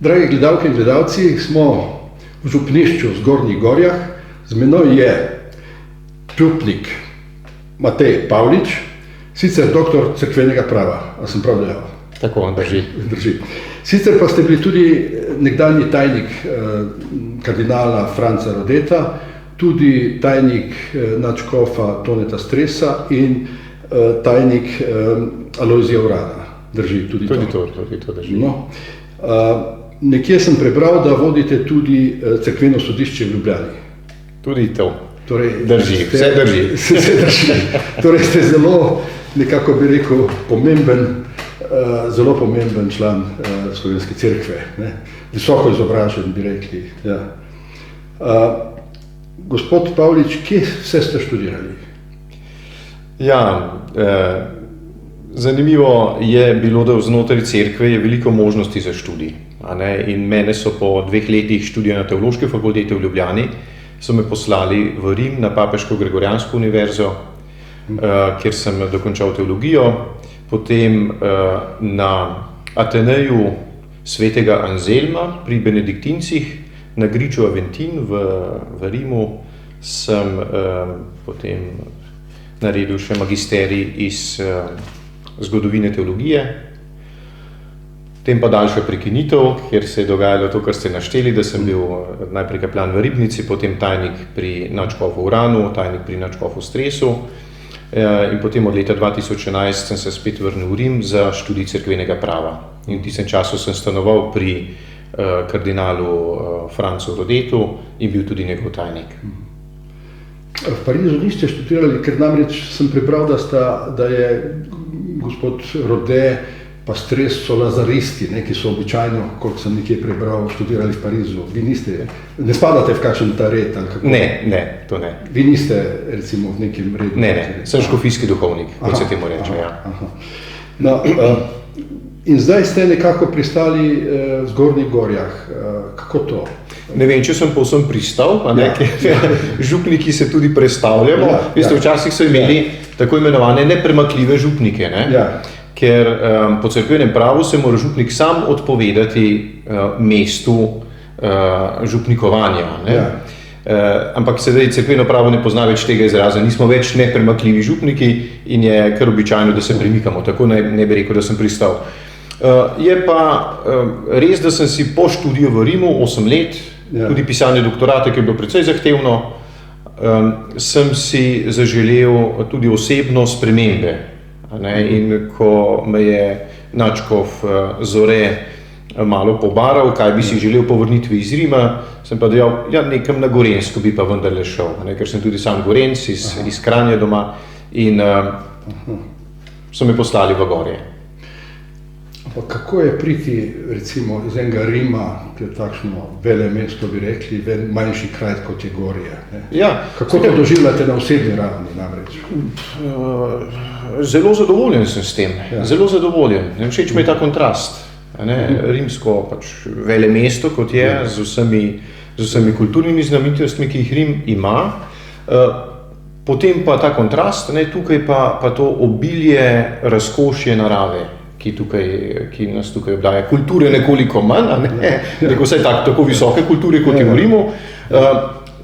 Dragi gledalke in gledalci, smo v župnišču v Zgornjih Gorjah. Z menoj je župnik Matej Pavlič, sicer doktor cerkvenega prava, a sem prav dejal? Tako, drži. Sicer pa ste bili tudi nekdanji tajnik kardinala Franca Rodeta, tudi tajnik nadškofa Toneta Stresa in tajnik Alojzija Urana. Drži tudi to? Tudi to drži. No. Nekje sem prebral, da vodite tudi cerkveno sodišče v Ljubljani. Tudi to. Torej, drži, vse drži. Vse drži. Torej ste zelo, nekako bi rekel, zelo pomemben član slovenske cerkve. Ne? Visoko izobražen, bi rekli. Ja. Gospod Pavlič, kje vse ste študirali? Ja, zanimivo je bilo, da znotraj cerkve je veliko možnosti za študij. In mene so po 2 letih študija na Teološki fakulteti v Ljubljani so me poslali v Rim na Papeško Gregorijansko univerzo, kjer sem dokončal teologijo, potem na Ateneju svetega Anzelma pri Benediktincih, na Griču Aventin v Rimu sem potem naredil še magisterij iz zgodovine teologije, potem pa daljša prekinitev, kjer se je dogajalo to, kar ste našteli, da sem bil najprej kaplan v Ribnici, potem tajnik pri nadškofu Uranu, tajnik pri nadškofu Stresu in potem od leta 2011 sem se spet vrnil v Rim za študij cerkvenega prava. In v tistem času sem stanoval pri kardinalu Francu Rodetu in bil tudi njegov tajnik. V Parizu niste študirali, ker namreč sem prebral, da je gospod Rode pa Stres so lazaristi, ki so običajno, koliko sem nekje prebral, študirali v Parizu. Vi niste, ne spadate v kakšen ta red? Ne, to ne. Vi niste recimo v nekem redu? Ne, sem škofijski duhovnik, kot se temu reče. No, in zdaj ste nekako pristali v Zgornjih Gorjah. Kako to? Ne vem, če sem povsem pristal, župniki se tudi prestavljamo. Veste, včasih so imeli tako imenovane nepremakljive župnike, ker po cerkvenem pravu se mora župnik sam odpovedati mestu župnikovanja. Ampak sedaj cerkveno pravo ne pozna več tega izraza, nismo več nepremakljivi župniki in je kar običajno, da se premikamo, tako ne bi rekel, da sem pristal. Je pa res, da sem si po študiju v Rimu 8 let, tudi pisanje doktorata, ki je bilo precej zahtevno, sem si zaželel tudi osebno spremembe. In ko me je nadškof Zore malo pobaral, kaj bi si želel po vrnitvi iz Rima, sem pa dejal, nekam na Gorenjsko bi pa vendarle šel, ker sem tudi sam Gorenjc iz Kranja doma in so me poslali v Gorje. Pa kako je priti recimo iz enega Rima, ki je takšno vele mesto, bi rekli, manjši kraj kot je Gorje? Kako to doživljate na osebni ravni namreč? Zelo zadovoljen sem s tem, zelo zadovoljen. Všeč mi je ta kontrast. Rimsko vele mesto, kot je, z vsemi kulturnimi znamenitostmi, ki jih Rim ima. Potem pa ta kontrast, tukaj pa to obilje, razkošje narave, ki nas tukaj obdaja. Kulture nekoliko manj, vsaj tako visoke kulture, kot je v Rimu,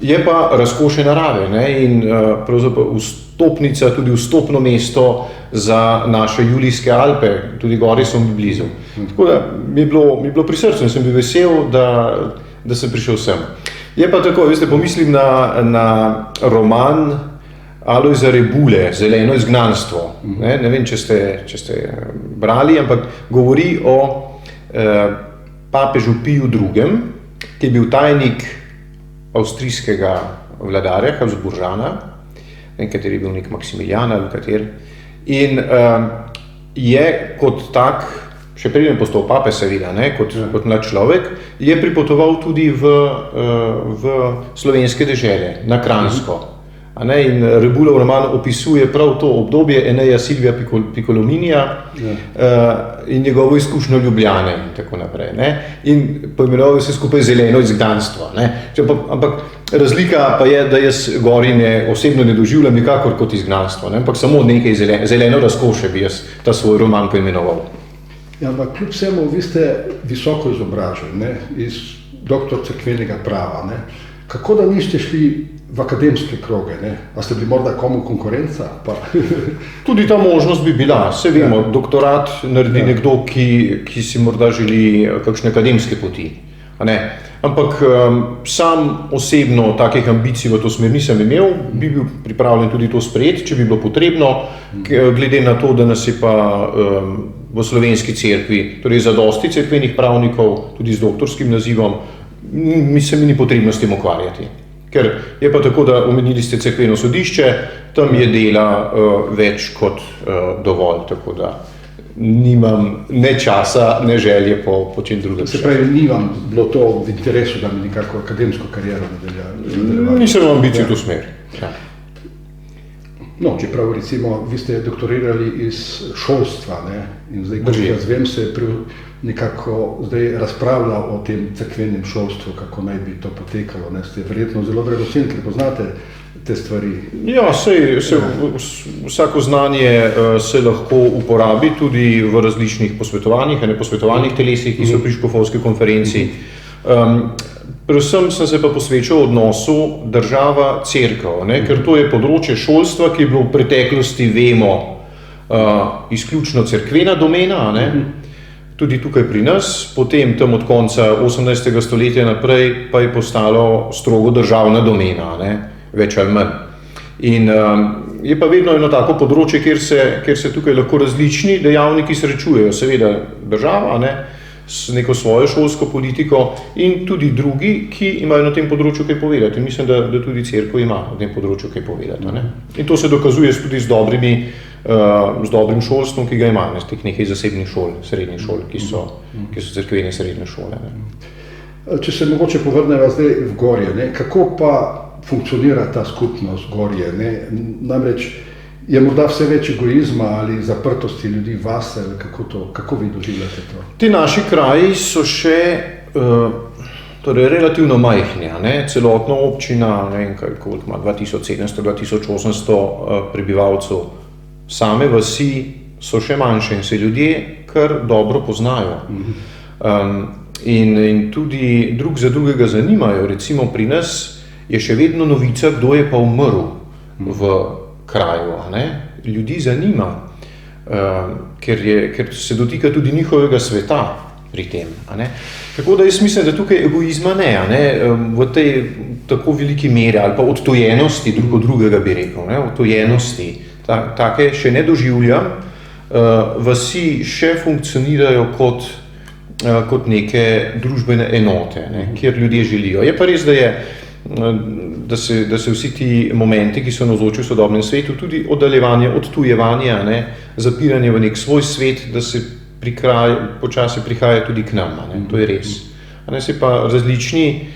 je pa razkošje narave in pravzaprav vstopnica, tudi vstopno mesto za naše Julijske Alpe, tudi gori so mi blizu. Tako da mi je bilo pri srcu in sem bil vesel, da sem prišel sem. Je pa tako, veste, pomislim na roman Alojza Rebule, Zeleno izgnanstvo. Ne vem, če ste brali, ampak govori o papežu Piju II., ki je bil tajnik avstrijskega vladarja, Habsburžana, kateri je bil nek Maksimilijan ali kateri. In je kot tak, še preden postal pape seveda, kot mlad človek, je pripotoval tudi v slovenske dežele, na Kranjsko. In Rebulov roman opisuje prav to obdobje Eneja Silvija Picolominija in njegovo izkušnjo Ljubljane in tako naprej. In poimenoval se skupaj zeleno izgnanstvo. Ampak razlika pa je, da jaz Gorine osebno ne doživljam nikakor kot izgnanstvo, ampak samo nekaj zeleno razkošje bi jaz ta svoj roman poimenoval. Ja, ampak kljub vsemu, vi ste visoko izobraženi, ne, iz doktor cerkvenega prava. Ne. Kako da niste šli v akademske kroge? Ne? A ste bili morda komu konkurenca? Tudi ta možnost bi bila. Se vemo, doktorat naredi nekdo, ki si morda želi kakšne akademske poti. Ampak sam osebno takih ambicij v to smer nisem imel, bi bil pripravljen tudi to sprejeti, če bi bilo potrebno, glede na to, da nas je pa v slovenski cerkvi, torej zadosti cerkvenih pravnikov, tudi z doktorskim nazivom, se mi ni potrebno s tem ukvarjati. Ker je pa tako, da omenili ste cerkveno sodišče, tam je dela več kot dovolj, tako da nimam ne časa, ne želje po čem drugem. Se pravi, ni vam bilo to v interesu, da bi nekako akademsko kariero nadaljevali? Nisem ambicij v to smer. Ja. No, čeprav recimo, vi ste doktorirali iz šolstva, ne? In zdaj, ko jaz vem, se nekako zdaj razpravlja o tem cerkvenem šolstvu, kako naj bi to potekalo, ne? Ste verjetno zelo dragoceni, ker poznate te stvari. Ja, vsako znanje se lahko uporabi tudi v različnih posvetovanjih, posvetovalnih telesih, ki so pri škofovski konferenci. Predvsem sem se pa posvečal odnosu država-cerkev, ker to je področje šolstva, ki je bilo v preteklosti, vemo, izključno cerkvena domena, tudi tukaj pri nas, potem tam od konca 18. stoletja naprej pa je postalo strogo državna domena, več ali manj. In je pa vedno eno tako področje, kjer se tukaj lahko različni dejavniki srečujejo, seveda država, s neko svojo šolsko politiko in tudi drugi, ki imajo na tem področju kaj povedati. In mislim, da tudi cerkev ima na tem področju kaj povedati. In to se dokazuje tudi z dobrim šolstvom, ki ga ima, teh nekaj zasebnih šol, srednjih šol, ki so cerkvene srednje šole. Če se mogoče povrneva zdaj v Gorje, kako pa funkcionira ta skupnost Gorje? Namreč je morda vse več egoizma ali zaprtosti ljudi vase, ali kako vi doživljate to? Ti naši kraji so še relativno majhni, celotna občina, koliko ima 2700-2800 prebivalcev, same vasi so še manjše in se ljudje kar dobro poznajo. In tudi drug za drugega zanimajo. Recimo pri nas je še vedno novica, kdo je pa umrl v kraju. Ljudi zanima, ker se dotika tudi njihovega sveta pri tem. Tako da jaz mislim, da tukaj egoizma ne, v tej tako veliki meri ali pa odtujenosti drug od drugega bi rekel, odtujenosti, take še ne doživljam, vasi še funkcionirajo kot neke družbene enote, kjer ljudje želijo. Je pa res, da se vsi ti momenti, ki so navzoči v sodobnem svetu, tudi oddaljevanje, odtujevanje, zapiranje v nek svoj svet, da se počasi prihaja tudi k nam, to je res. Se pa različni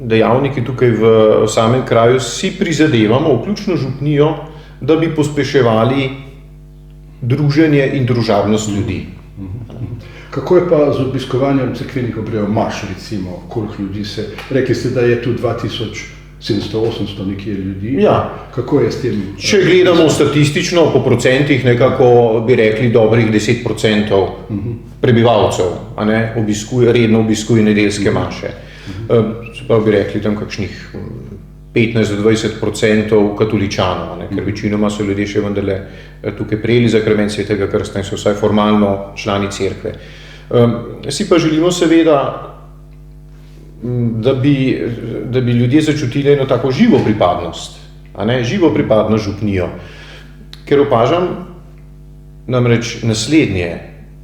dejavniki tukaj v samem kraju si prizadevamo, vključno župnijo, da bi pospeševali druženje in družabnost ljudi. Kako je pa z obiskovanjem cerkvenih obredov maš, recimo, koliko ljudi rekli ste, da je tu 2700-800 nekje ljudi? Ja. Kako je s tem? Če gledamo statistično, po procentih nekako bi rekli dobrih 10% prebivalcev, redno obiskuje nedeljske maše. Se pa bi rekli tam kakšnih 15-20% katoličanov, ker večinoma so ljudje še vendarle tukaj prejeli zakrament svetega krsta in so vsaj formalno člani cerkve. Si pa želimo seveda, da bi ljudje začutili eno tako živo pripadnost, živo pripadnost župnijo, ker opažam namreč naslednje,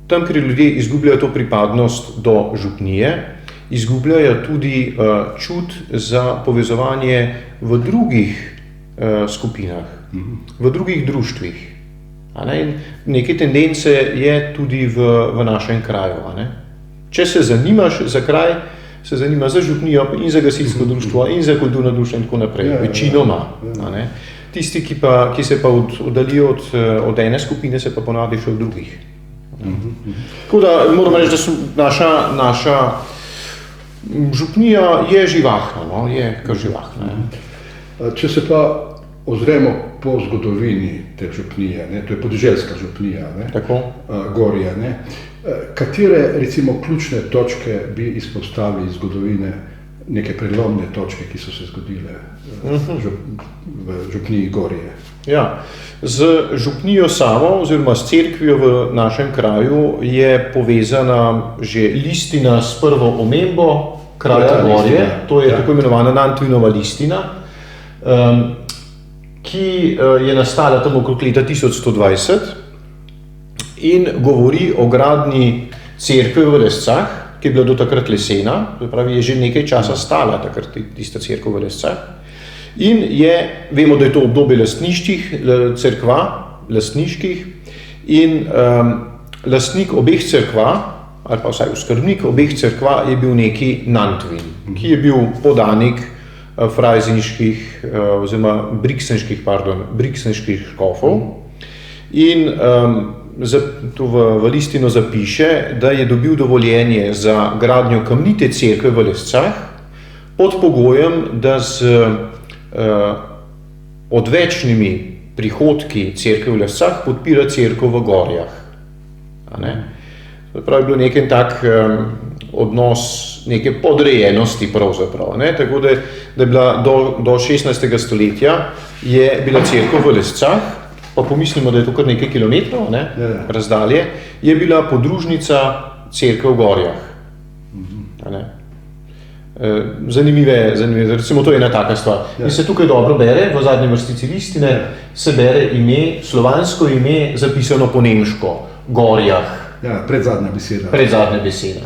tam, ker ljudje izgubljajo to pripadnost do župnije, izgubljajo tudi čut za povezovanje v drugih skupinah, v drugih društvih. Neke tendence je tudi v našem kraju. Če se zanimaš za kraj, se zanima za župnijo in za gasilsko društvo in za kulturno društvo in tako naprej, večinoma. Tisti, ki se pa oddalijo od ene skupine, se pa ponavadi še od drugih. Tako da moram reči, da naša župnija je živahna, je kar živahna. Če se pa ozremo po zgodovini te župnije, ne, to je podeželska župnija, ne, Gorje, ne, katere recimo ključne točke bi izpostavili iz zgodovine, neke prelomne točke, ki so se zgodile v župniji Gorje? Ja, z župnijo samo oziroma s cerkvijo v našem kraju je povezana že listina s prvo omembo kraja Gorje, to je tako imenovana Nantvinova listina, ki je nastala tam okrog leta 1120 in govori o gradnji cerkve v Lescah, ki je bila do takrat lesena, to pravi, je že nekaj časa stala takrat tista cerkev v Lescah. In vemo, da je to obdobje cerkva, lastniških, in lastnik obeh cerkva, ali pa vsaj oskrbnik obeh cerkva je bil neki Nantvin, ki je bil podanik frajzinških oziroma briksenških škofov. In tu v listino zapiše, da je dobil dovoljenje za gradnjo kamnite cerkve v Lescah pod pogojem, da z odvečnimi prihodki cerkve v Lescah podpira cerkev v Gorjah. Prav je bil nekaj tak odnos neke podrejenosti pravzaprav. Tako da je bila do 16. stoletja je bila cerkev v Lescah, pa pomislimo, da je to kar nekaj kilometrov razdalje, je bila podružnica cerkve v Gorjah. Zanimive, recimo to je ena taka stvar. In se tukaj dobro bere, v zadnji vrstici listine se bere ime, slovansko ime, zapisano po nemško, Gorjah. Ja, predzadnja beseda. Predzadnja beseda,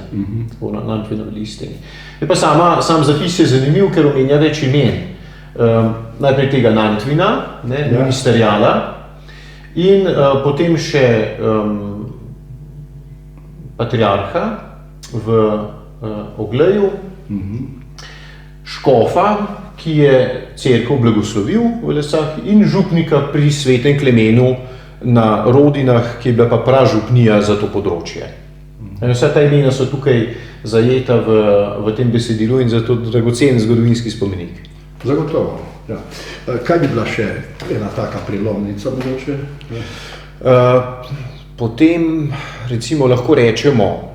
tako na Nantvinovi listini. Pa sam zapis je zanimiv, ker omenja več imen. Najprej tega Nantvina, ministeriala, in potem še patriarha v Ogleju, škofa, ki je cerkev blagoslovil v Lescah, in župnika pri Svetem Klemenu na Rodinah, ki je bila pa pražupnija za to področje. Vsa ta imena so tukaj zajeta v tem besedilu in zato dragocen zgodovinski spomenik. Zagotovo, ja. Kaj bi bila še ena taka prelomnica mogoče? Potem recimo lahko rečemo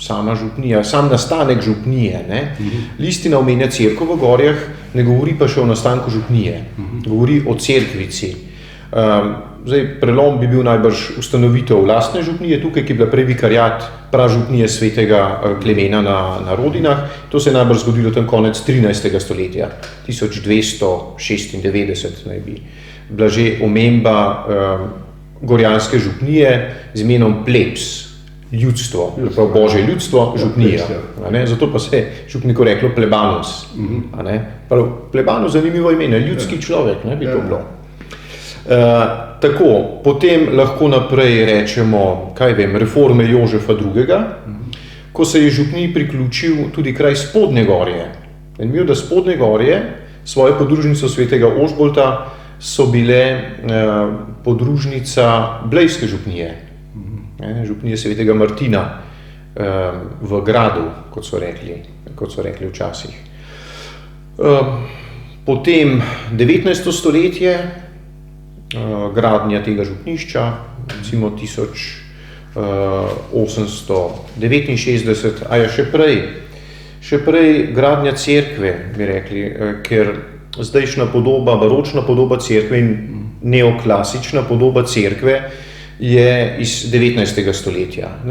sama župnija, sam nastanek župnije. Listina omenja cerkev v Gorjah, ne govori pa še o nastanku župnije, govori o cerkvici. Prelom bi bil najbrž ustanovitev lastne župnije tukaj, ki je bila prej vikariat pražupnije Svetega Klemena na Rodinah. To se je najbrž zgodilo tam konec 13. stoletja, 1296 naj bi bila že omemba gorjanske župnije z imenom plebs, ljudstvo, božje ljudstvo, župnija. Zato pa se je župniku reklo plebanus. Plebanus, zanimivo ime, ljudski človek bi to bilo. Tako, potem lahko naprej rečemo, reforme Jožefa II., ko se je župniji priključil tudi kraj Spodnje Gorje. Zanimivo, da Spodnje Gorje, svojo podružnico Svetega Ožbolta, so bile podružnica Blejske župnije, župnije Svetega Martina v gradu, kot so rekli včasih. Potem 19. stoletje, gradnja tega župnišča, recimo 1869, a je še prej gradnja cerkve, bi rekli, ker zdajšnja podoba, baročna podoba cerkve in neoklasična podoba cerkve je iz 19. stoletja.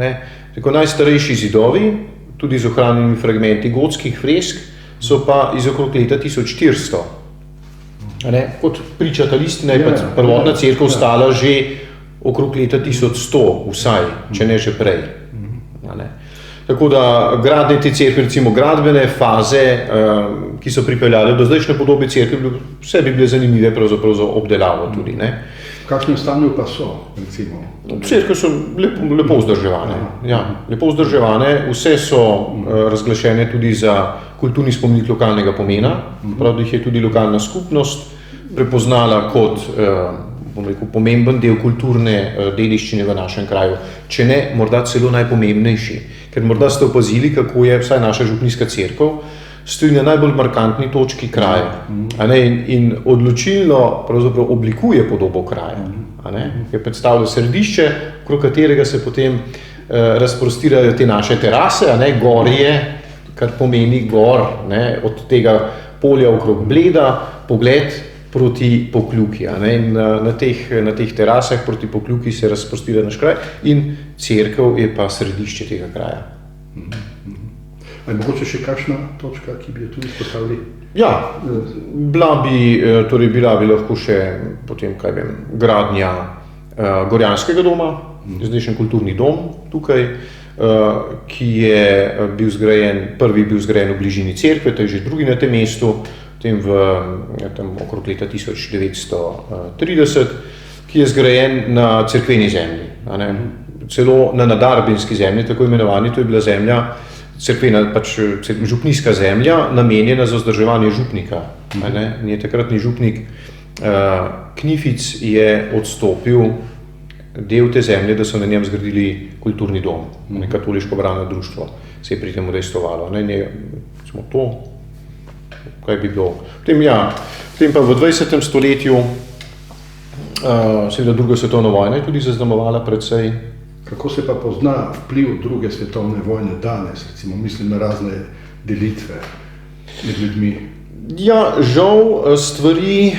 Tako najstarejši zidovi, tudi z ohranjenimi fragmenti gotskih fresk, so pa iz okrog leta 1400. Kot priča ta listina, je prvotna cerkev stala že okrog leta 1100 vsaj, če ne že prej. Tako da gradnje te cerkve, recimo gradbene faze, ki so pripeljale do zdajšnje podobe cerkve, vse bi bile zanimive pravzaprav za obdelavo tudi. V kakšnem stanju pa so, recimo? Cerkve so lepo vzdrževane. Lepo vzdrževane, vse so razglašene tudi za kulturni spomenik lokalnega pomena, prav da jih je tudi lokalna skupnost prepoznala kot pomemben del kulturne dediščine v našem kraju, če ne morda celo najpomembnejši. Ker morda ste opazili, kako je vsaj naša župnijska cerkev stoji na najbolj markantni točki kraja, a ne, in odločilno pravzaprav oblikuje podobo kraja, a ne, je predstavlja središče, okrog katerega se potem razprostirajo te naše terase, a ne, gorje, kar pomeni gor, ne, od tega polja okrog Bleda, pogled proti Pokljuki, a ne, in na teh terasah proti Pokljuki se razprostira naš kraj in cerkev je pa središče tega kraja. Ali mogoče še kakšna točka, ki bi jo tudi izpostavili? Ja, bila bi lahko še potem, kaj vem, gradnja Gorjanskega doma, zdajšnji kulturni dom tukaj, ki je bil zgrajen, prvi bil zgrajen v bližini cerkve, to je že drugi na tem mestu, potem tam okrog leta 1930, ki je zgrajen na cerkveni zemlji, a ne, celo na nadarbinski zemlji, tako imenovani, to je bila zemlja, cerkvena, pač župnijska zemlja, namenjena za vzdrževanje župnika. Ne? Je takratni župnik Knific je odstopil del te zemlje, da so na njem zgradili kulturni dom, katoliško bralno društvo se je pri tem udejstvovalo. Smo to, kaj bi bilo. Potem pa v 20. stoletju, seveda druga svetovna vojna je tudi zaznamovala precej. Kako se pa pozna vpliv druge svetovne vojne danes, recimo mislim na razne delitve med ljudmi? Ja, žal stvari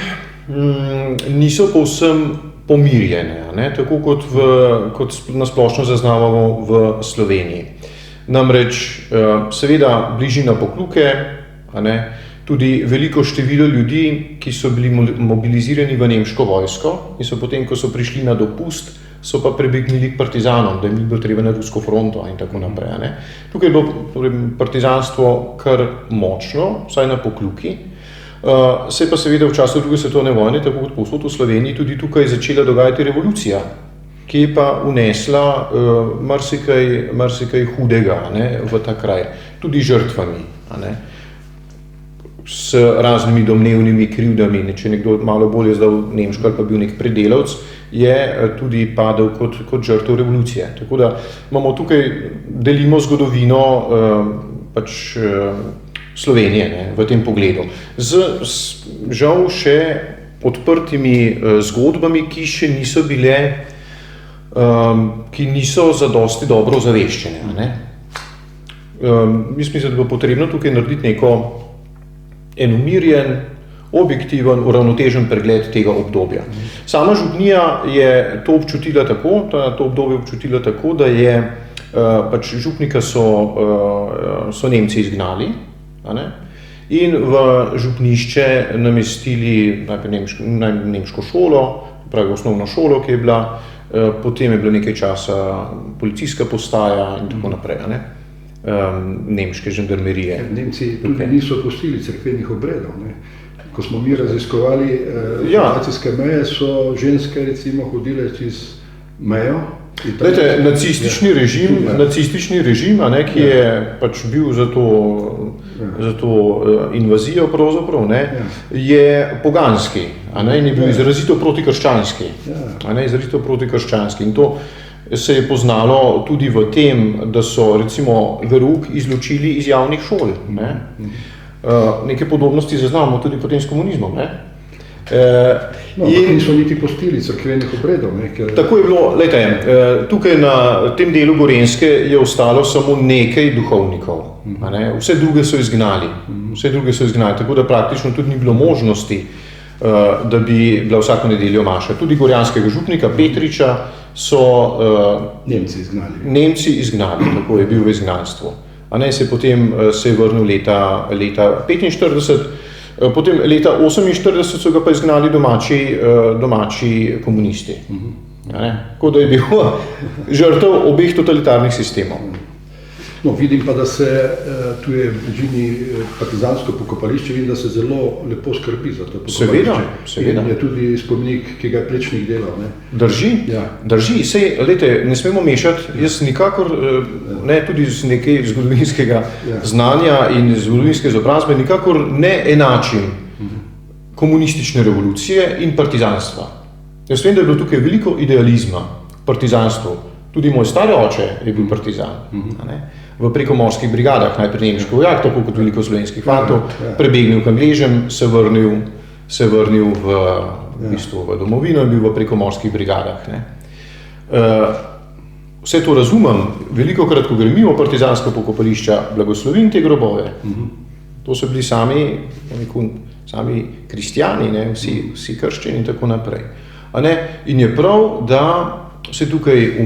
niso povsem pomirjene, ne? Tako kot nasplošno zaznavamo v Sloveniji. Namreč seveda bližina Pokljuke, a ne? Tudi veliko število ljudi, ki so bili mobilizirani v nemško vojsko in so potem, ko so prišli na dopust, so pa prebegnili k partizanom, da jim ni bilo treba na rusko fronto in tako naprej. Ne? Tukaj je bilo partizanstvo kar močno, vsaj na Pokljuki. Se pa seveda v času druge svetovne vojne, tako kot povsod v Sloveniji, tudi tukaj začela dogajati revolucija, ki je pa unesla marsikaj hudega, ne, v ta kraj, tudi žrtvami, a ne, s raznimi domnevnimi krivdami. Če nekdo malo bolje zdal nemško ali pa bil nek predelavc, je tudi padel kot žrtev revolucije. Tako da imamo tukaj, delimo zgodovino Slovenije, ne, v tem pogledu. Žal še odprtimi zgodbami, ki še niso bile, ki niso zadosti dobro ozaveščene. Ne. Mislim, da bo potrebno tukaj narediti neko en umirjen, objektiven, uravnotežen pregled tega obdobja. Sama župnija je to občutila tako, to obdobje občutila tako, da je pač župnika so Nemci izgnali, a ne, in v župnišče namestili najprej nemško šolo, pravi osnovno šolo, ki je bila, potem je bila nekaj časa policijska postaja in tako naprej, a ne. Nemške žandarmerije. Nemci tudi niso pustili cerkvenih obredov. Ne? Ko smo mi raziskovali okupacijske meje, so ženske recimo hodile čez mejo. Glejte, nacistični režim, a ne, ki je pač bil za to invazijo pravzaprav, ne, je poganski, a ne, in je bil izrazito protikrščanski. A ne, izrazito protikrščanski. In to se je poznalo tudi v tem, da so recimo verouk izločili iz javnih šol. Ne? Neke podobnosti zaznamo tudi potem s komunizmom. Ne? Niso niti pustili cerkvenih obredov. Tako je bilo, lejte, tukaj na tem delu Gorenjske je ostalo samo nekaj duhovnikov. A ne? Vse druge so izgnali, tako da praktično tudi ni bilo možnosti, da bi bila vsako nedeljo maša. Tudi gorjanskega župnika Petriča so Nemci izgnali, tako je bil v izgnanstvu. A ne, potem se je vrnil leta 1945, potem leta 1948 so ga pa izgnali domači komunisti. A ne, tako da je bil žrtev obeh totalitarnih sistemov. No, vidim pa, da se tu je v bližini partizansko pokopališče, vidim, da se zelo lepo skrbi za to pokopališče. Seveda. In je tudi spomenik, ki ga je Plečnik delal. Ne? Drži. Sej, lejte, ne smemo mešati, jaz nikakor, ne, tudi z nekaj zgodovinskega znanja in zgodovinske izobrazbe, nikakor ne enačim komunistične revolucije in partizanstva. Jaz vem, da je bilo tukaj veliko idealizma, partizanstvu, Tudi moj stari oče je bil partizan. V prekomorskih brigadah, najprej nemški vojak, tako kot veliko slovenskih fantov, prebegnil k Angležem, se vrnil v bistvu v domovino in bil v prekomorskih brigadah. Vse to razumem, velikokrat, ko grem mimo partizanska pokopališča, blagoslovim te grobove. To so bili sami kristjani, vsi krščani in tako naprej. In je prav, da se tukaj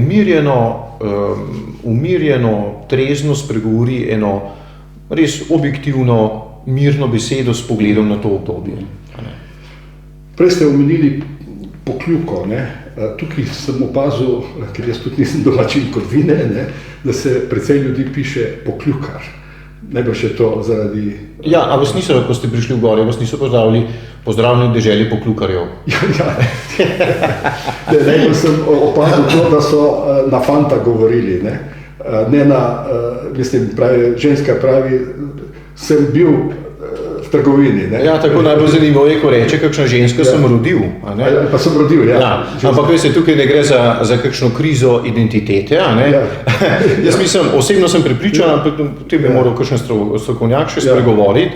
umirjeno, trezno spregovori eno res objektivno, mirno besedo s pogledom na to obdobje. Prej ste omenili Pokljuko, tukaj sem opazil, ker jaz tudi nisem domačin kot vi, da se precej ljudi piše Pokljukar. Najbrž je to zaradi... Ja, a vas niso, ko ste prišli v Gorje, vas niso pozdravljeni deželi Pokljukarjev? Najbolj sem opazil to, da so na fanta govorili, ženska pravi, sem bil v trgovini. Ja, tako najbolj zanimivo je, ko reče, kakšna ženska sem rodil. Pa sem rodil, Ampak veste, tukaj ne gre za kakšno krizo identitete. Jaz mislim, osebno sem prepričan, ampak potem bi moral kakšen strokovnjak še spregovoriti.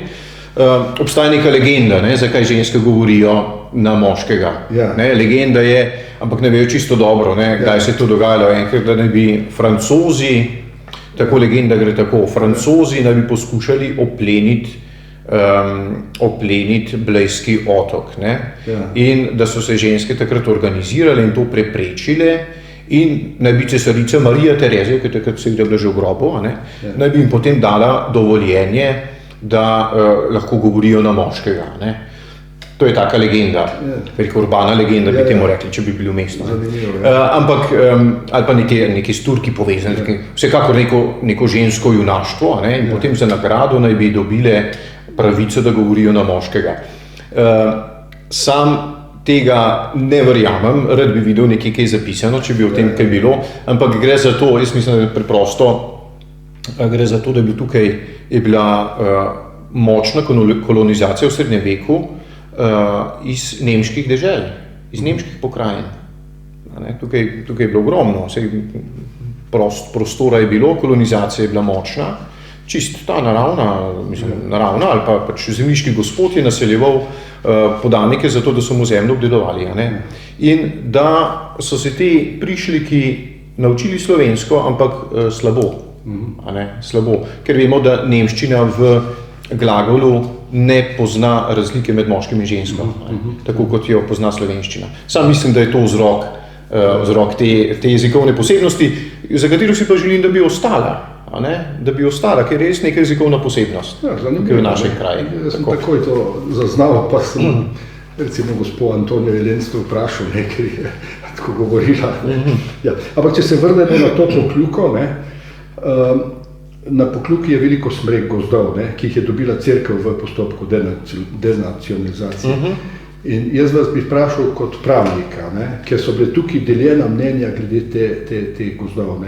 Obstaja neka legenda, zakaj ženske govorijo na moškega. Legenda je, ampak ne vejo čisto dobro, kdaj se je to dogajalo. Enkrat, da ne bi Francozi, tako legenda gre tako, Francozi naj bi poskušali opleniti Blejski otok. In da so se ženske takrat organizirale in to preprečile in naj bi cesarica Marija Terezija, ki takrat se je bila že v grobu, naj bi jim potem dala dovoljenje, da lahko govorijo na moškega. To je taka legenda, veliko urbana legenda bi temu rekli, če bi bili umestno. Ampak, ali pa neki s Turki povezani, vsekakor neko žensko junaštvo, in potem za nagrado naj bi dobile pravico, da govorijo na moškega. Sam tega ne verjamem, rad bi videl nekaj, kaj je zapisano, če bi o tem kaj bilo, ampak gre za to, jaz mislim, da je preprosto, gre za to, da bi tukaj je bila močna kolonizacija v srednjem veku iz nemških dežel, iz nemških pokrajin. Tukaj je bilo ogromno, prostora je bilo, kolonizacija je bila močna, čist ta naravna ali pa pač zemljiški gospod je naseljeval podanike za to, da so mu zemljo obdelovali. In da so se ti prišliki naučili slovensko, ampak slabo, ker vemo, da nemščina v glagolu ne pozna razlike med moškim in žensko, tako kot jo pozna slovenščina. Sam mislim, da je to vzrok te jezikovne posebnosti, za katero si pa želim, da bi ostala. Ker je res neka jezikovna posebnost v našem kraju. Jaz sem takoj to zaznal, pa sem recimo gospod Antonijo Jelenstvo vprašal, ker je tako govorila. Ampak če se vrnemo na to Pokljuko, na Pokljuki je veliko smrek gozdov, ki jih je dobila cerkev v postopku denacionalizacije. In jaz vas bi vprašal kot pravnika, ker so bile tukaj deljena mnenja glede te gozdov,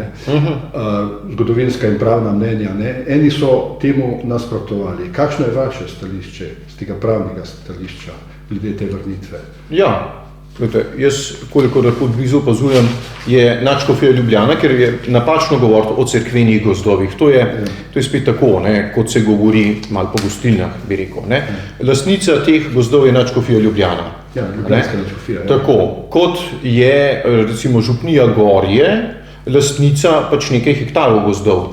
zgodovinska in pravna mnenja. Eni so temu nasprotovali. Kakšno je vaše stališče z tega pravnega stališča glede te vrnitve? Ja, jaz, koliko lahko blizu opazujem, je nadškofija Ljubljana, ker je napačno govoriti o cerkvenih gozdovih. To je spet tako, kot se govori malo po gostilnah, bi rekel. Lastnica teh gozdov je nadškofija Ljubljana. Ljubljanska nadškofija. Tako, kot je recimo župnija Gorje, lastnica pač nekaj hektarov gozdov.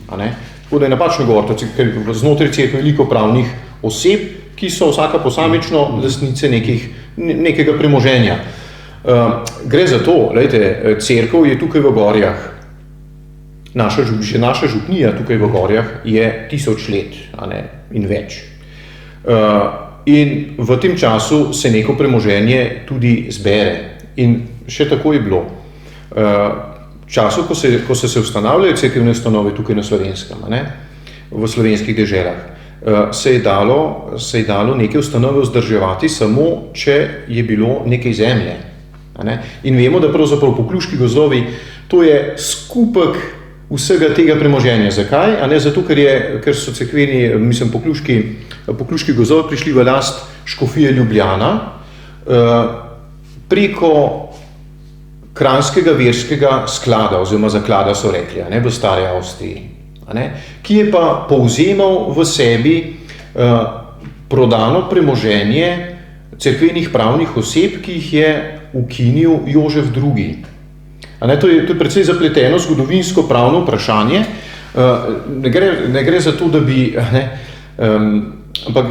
Tako da je napačno govoriti, ker znotraj cerkve veliko pravnih oseb, ki so vsaka posamično lastnice nekega premoženja. Gre za to, cerkev je tukaj v Gorjah, naša župnija tukaj v Gorjah je 1000 let in več. In v tem času se neko premoženje tudi zbere. In še tako je bilo. V času, ko se ustanavljajo cerkevne ustanove tukaj na Slovenskem, v slovenskih deželah, se je dalo neke ustanove vzdrževati samo, če je bilo nekaj zemlje. In vemo, da pravzaprav Pokljuški gozdovi, to je skupek vsega tega premoženja. Zakaj? Zato, ker so cerkveni, Pokljuški gozdovi prišli v last škofije Ljubljana preko kranjskega verskega sklada, oziroma zaklada so rekli, v stari Avstriji, ki je pa povzemal v sebi prodano premoženje cerkvenih pravnih oseb, ki jih je ukinil Jožef II. To je precej zapleteno zgodovinsko pravno vprašanje. Ne gre za to, da bi, ampak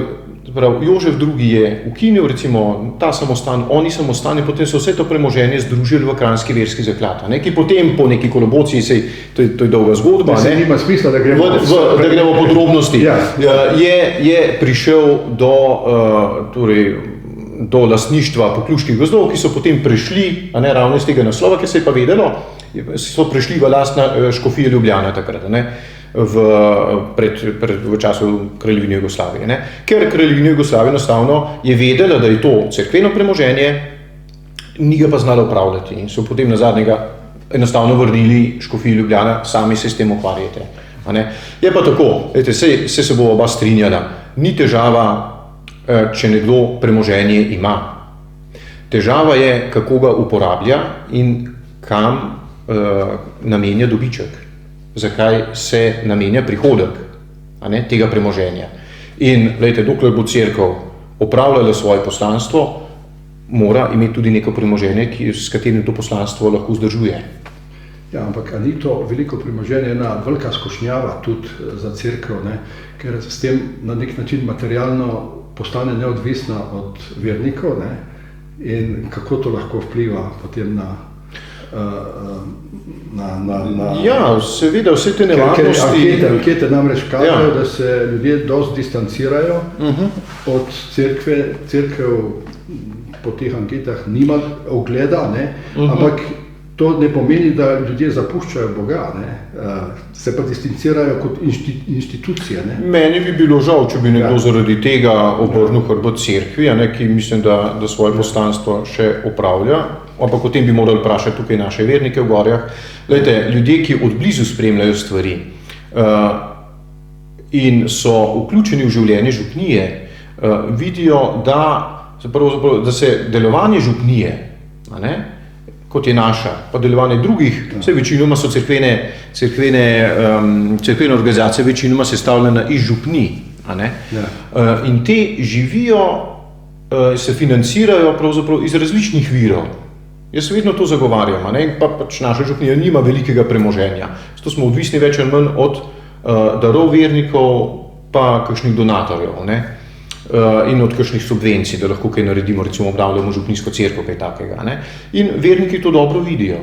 Jožef II. Je ukinil recimo ta samostan, oni samostani, potem so vse to premoženje združili v kranjski verski zaklad, ki potem po neki kolobociji, to je dolga zgodba, nima smisla, da gremo v podrobnosti, je prišel do lastništva Pokljuških gozdov, ki so potem prešli, ravno iz tega naslova, ki se je pa vedelo, so prešli v last škofije Ljubljana takrat, v času Kraljevine Jugoslavije. Ker Kraljevina Jugoslavije enostavno je vedela, da je to cerkveno premoženje, ni ga pa znala upravljati in so potem nazadnje enostavno vrnili škofiji Ljubljana, sami se s tem ukvarjate. Je pa tako, se bo oba strinjala, ni težava, če nekdo premoženje ima. Težava je, kako ga uporablja in kam namenja dobiček. Zakaj se namenja prihodek tega premoženja. In, dokler bo cerkev opravljala svoje poslanstvo, mora imeti tudi neko premoženje, s katerim to poslanstvo lahko vzdržuje. Ja, ampak ni to veliko premoženje ena velika skušnjava tudi za cerkev, ker s tem na nek način materialno postane neodvisna od vernikov, in kako to lahko vpliva potem na Ja, seveda, vse te nevarnosti. Ankete namreč kažejo, da se ljudje dosti distancirajo od cerkve. Cerkev po teh anketah nima ugleda, ampak to ne pomeni, da ljudje zapuščajo Boga, se pa distancirajo kot institucije. Meni bi bilo žal, če bi nekdo zaradi tega obrnil hrbet cerkvi, ki mislim, da svoje poslanstvo še opravlja, ampak o tem bi morali vprašati tukaj naše vernike v Gorjah. Ljudje, ki odblizu spremljajo stvari in so vključeni v življenje župnije, vidijo, da se delovanje župnije, kot je naša, pa delovanje drugih, vse večinoma so cerkvene organizacije večinoma sestavljene iz župnij, in te živijo, se financirajo pravzaprav iz različnih virov. Jaz vedno to zagovarjam, pač naša župnija nima velikega premoženja, zato smo odvisni več ali manj od darov vernikov pa kakšnih donatorjev, in od kakšnih subvencij, da lahko kaj naredimo, recimo obnavljamo župnijsko cerkev, kaj takega. In verniki to dobro vidijo.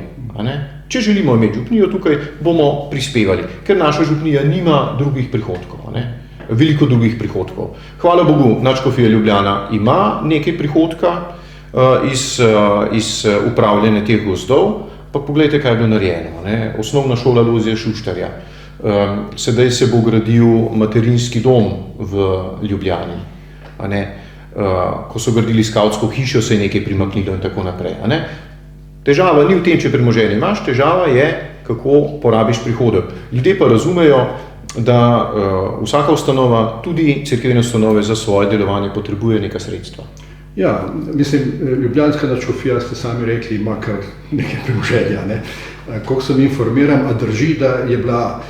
Če želimo imeti župnijo tukaj, bomo prispevali, ker naša župnija nima drugih prihodkov, veliko drugih prihodkov. Hvala Bogu, nadškofija Ljubljana ima nekaj prihodka iz upravljanja teh gozdov, pa pogledajte, kaj je bilo narejeno. Osnovna šola Lojzija Šuštarja. Sedaj se bo gradil materinski dom v Ljubljani. Ko so gradili skavtsko hišo, se je nekaj primaknilo in tako naprej. Težava ni v tem, če premoženje imaš, težava je, kako porabiš prihodek. Ljudje pa razumejo, da vsaka ustanova, tudi cerkvene ustanove, za svoje delovanje potrebuje neka sredstva. Ja, mislim, ljubljanska nadškofija, ste sami rekli, ima kar nekaj premoženja. Koliko sem informiran, a drži, da je bila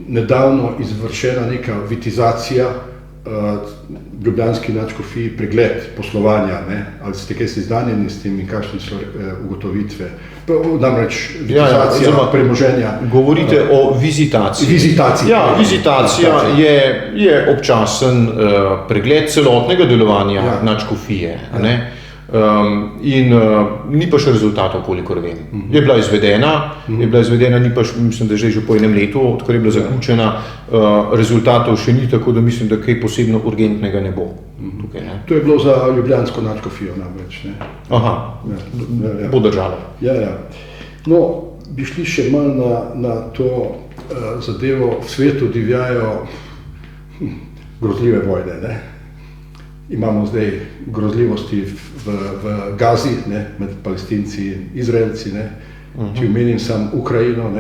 nedavno izvršena neka vitizacija ljubljanski nadškofiji, pregled poslovanja, ali ste kaj seznanjeni s tem in kakšne so ugotovitve? Namreč vitizacija premoženja. Govorite o vizitaciji. Vizitacija je občasen pregled celotnega delovanja nadškofije. In ni pa še rezultatov, kolikor vem. Je bila izvedena, ni pa, mislim, da že po enem letu, odkar je bila zaključena, rezultatov še ni, tako da mislim, da kaj posebno urgentnega ne bo. Tukaj, To je bilo za ljubljansko nadškofijo namreč. Aha, bo držalo. No, bi šli še malo na to zadevo. V svetu divjajo grozljive vojne, Imamo zdaj grozljivosti v Gazi, med Palestinci in Izraelci, če omenim sam Ukrajino,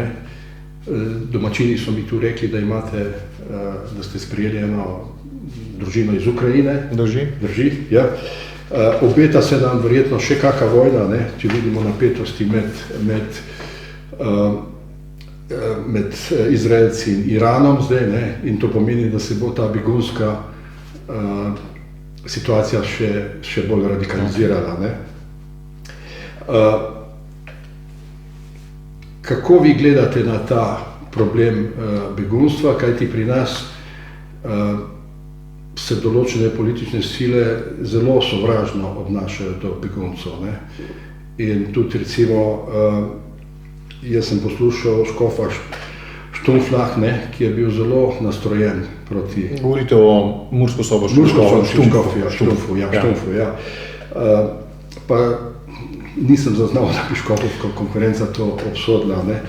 Domačini so mi tu rekli, da ste sprejeli eno družino iz Ukrajine. Drži. Ja. Obeta se nam verjetno še kakšna vojna, ne, če vidimo napetosti med Izraelci in Iranom zdaj, ne, in to pomeni, da se bo ta begunska situacija še bolj radikalizirala. Ne. Kako vi gledate na ta problem begunstva, kajti pri nas se določene politične sile zelo sovražno obnašajo do beguncev, ne. In tudi recimo, jaz sem poslušal škofa Štumflah, ne, ki je bil zelo nastrojen proti... Govorite o Štumfu, ja. Pa nisem zaznal, da bi škofovska konferenca to obsodila, ne.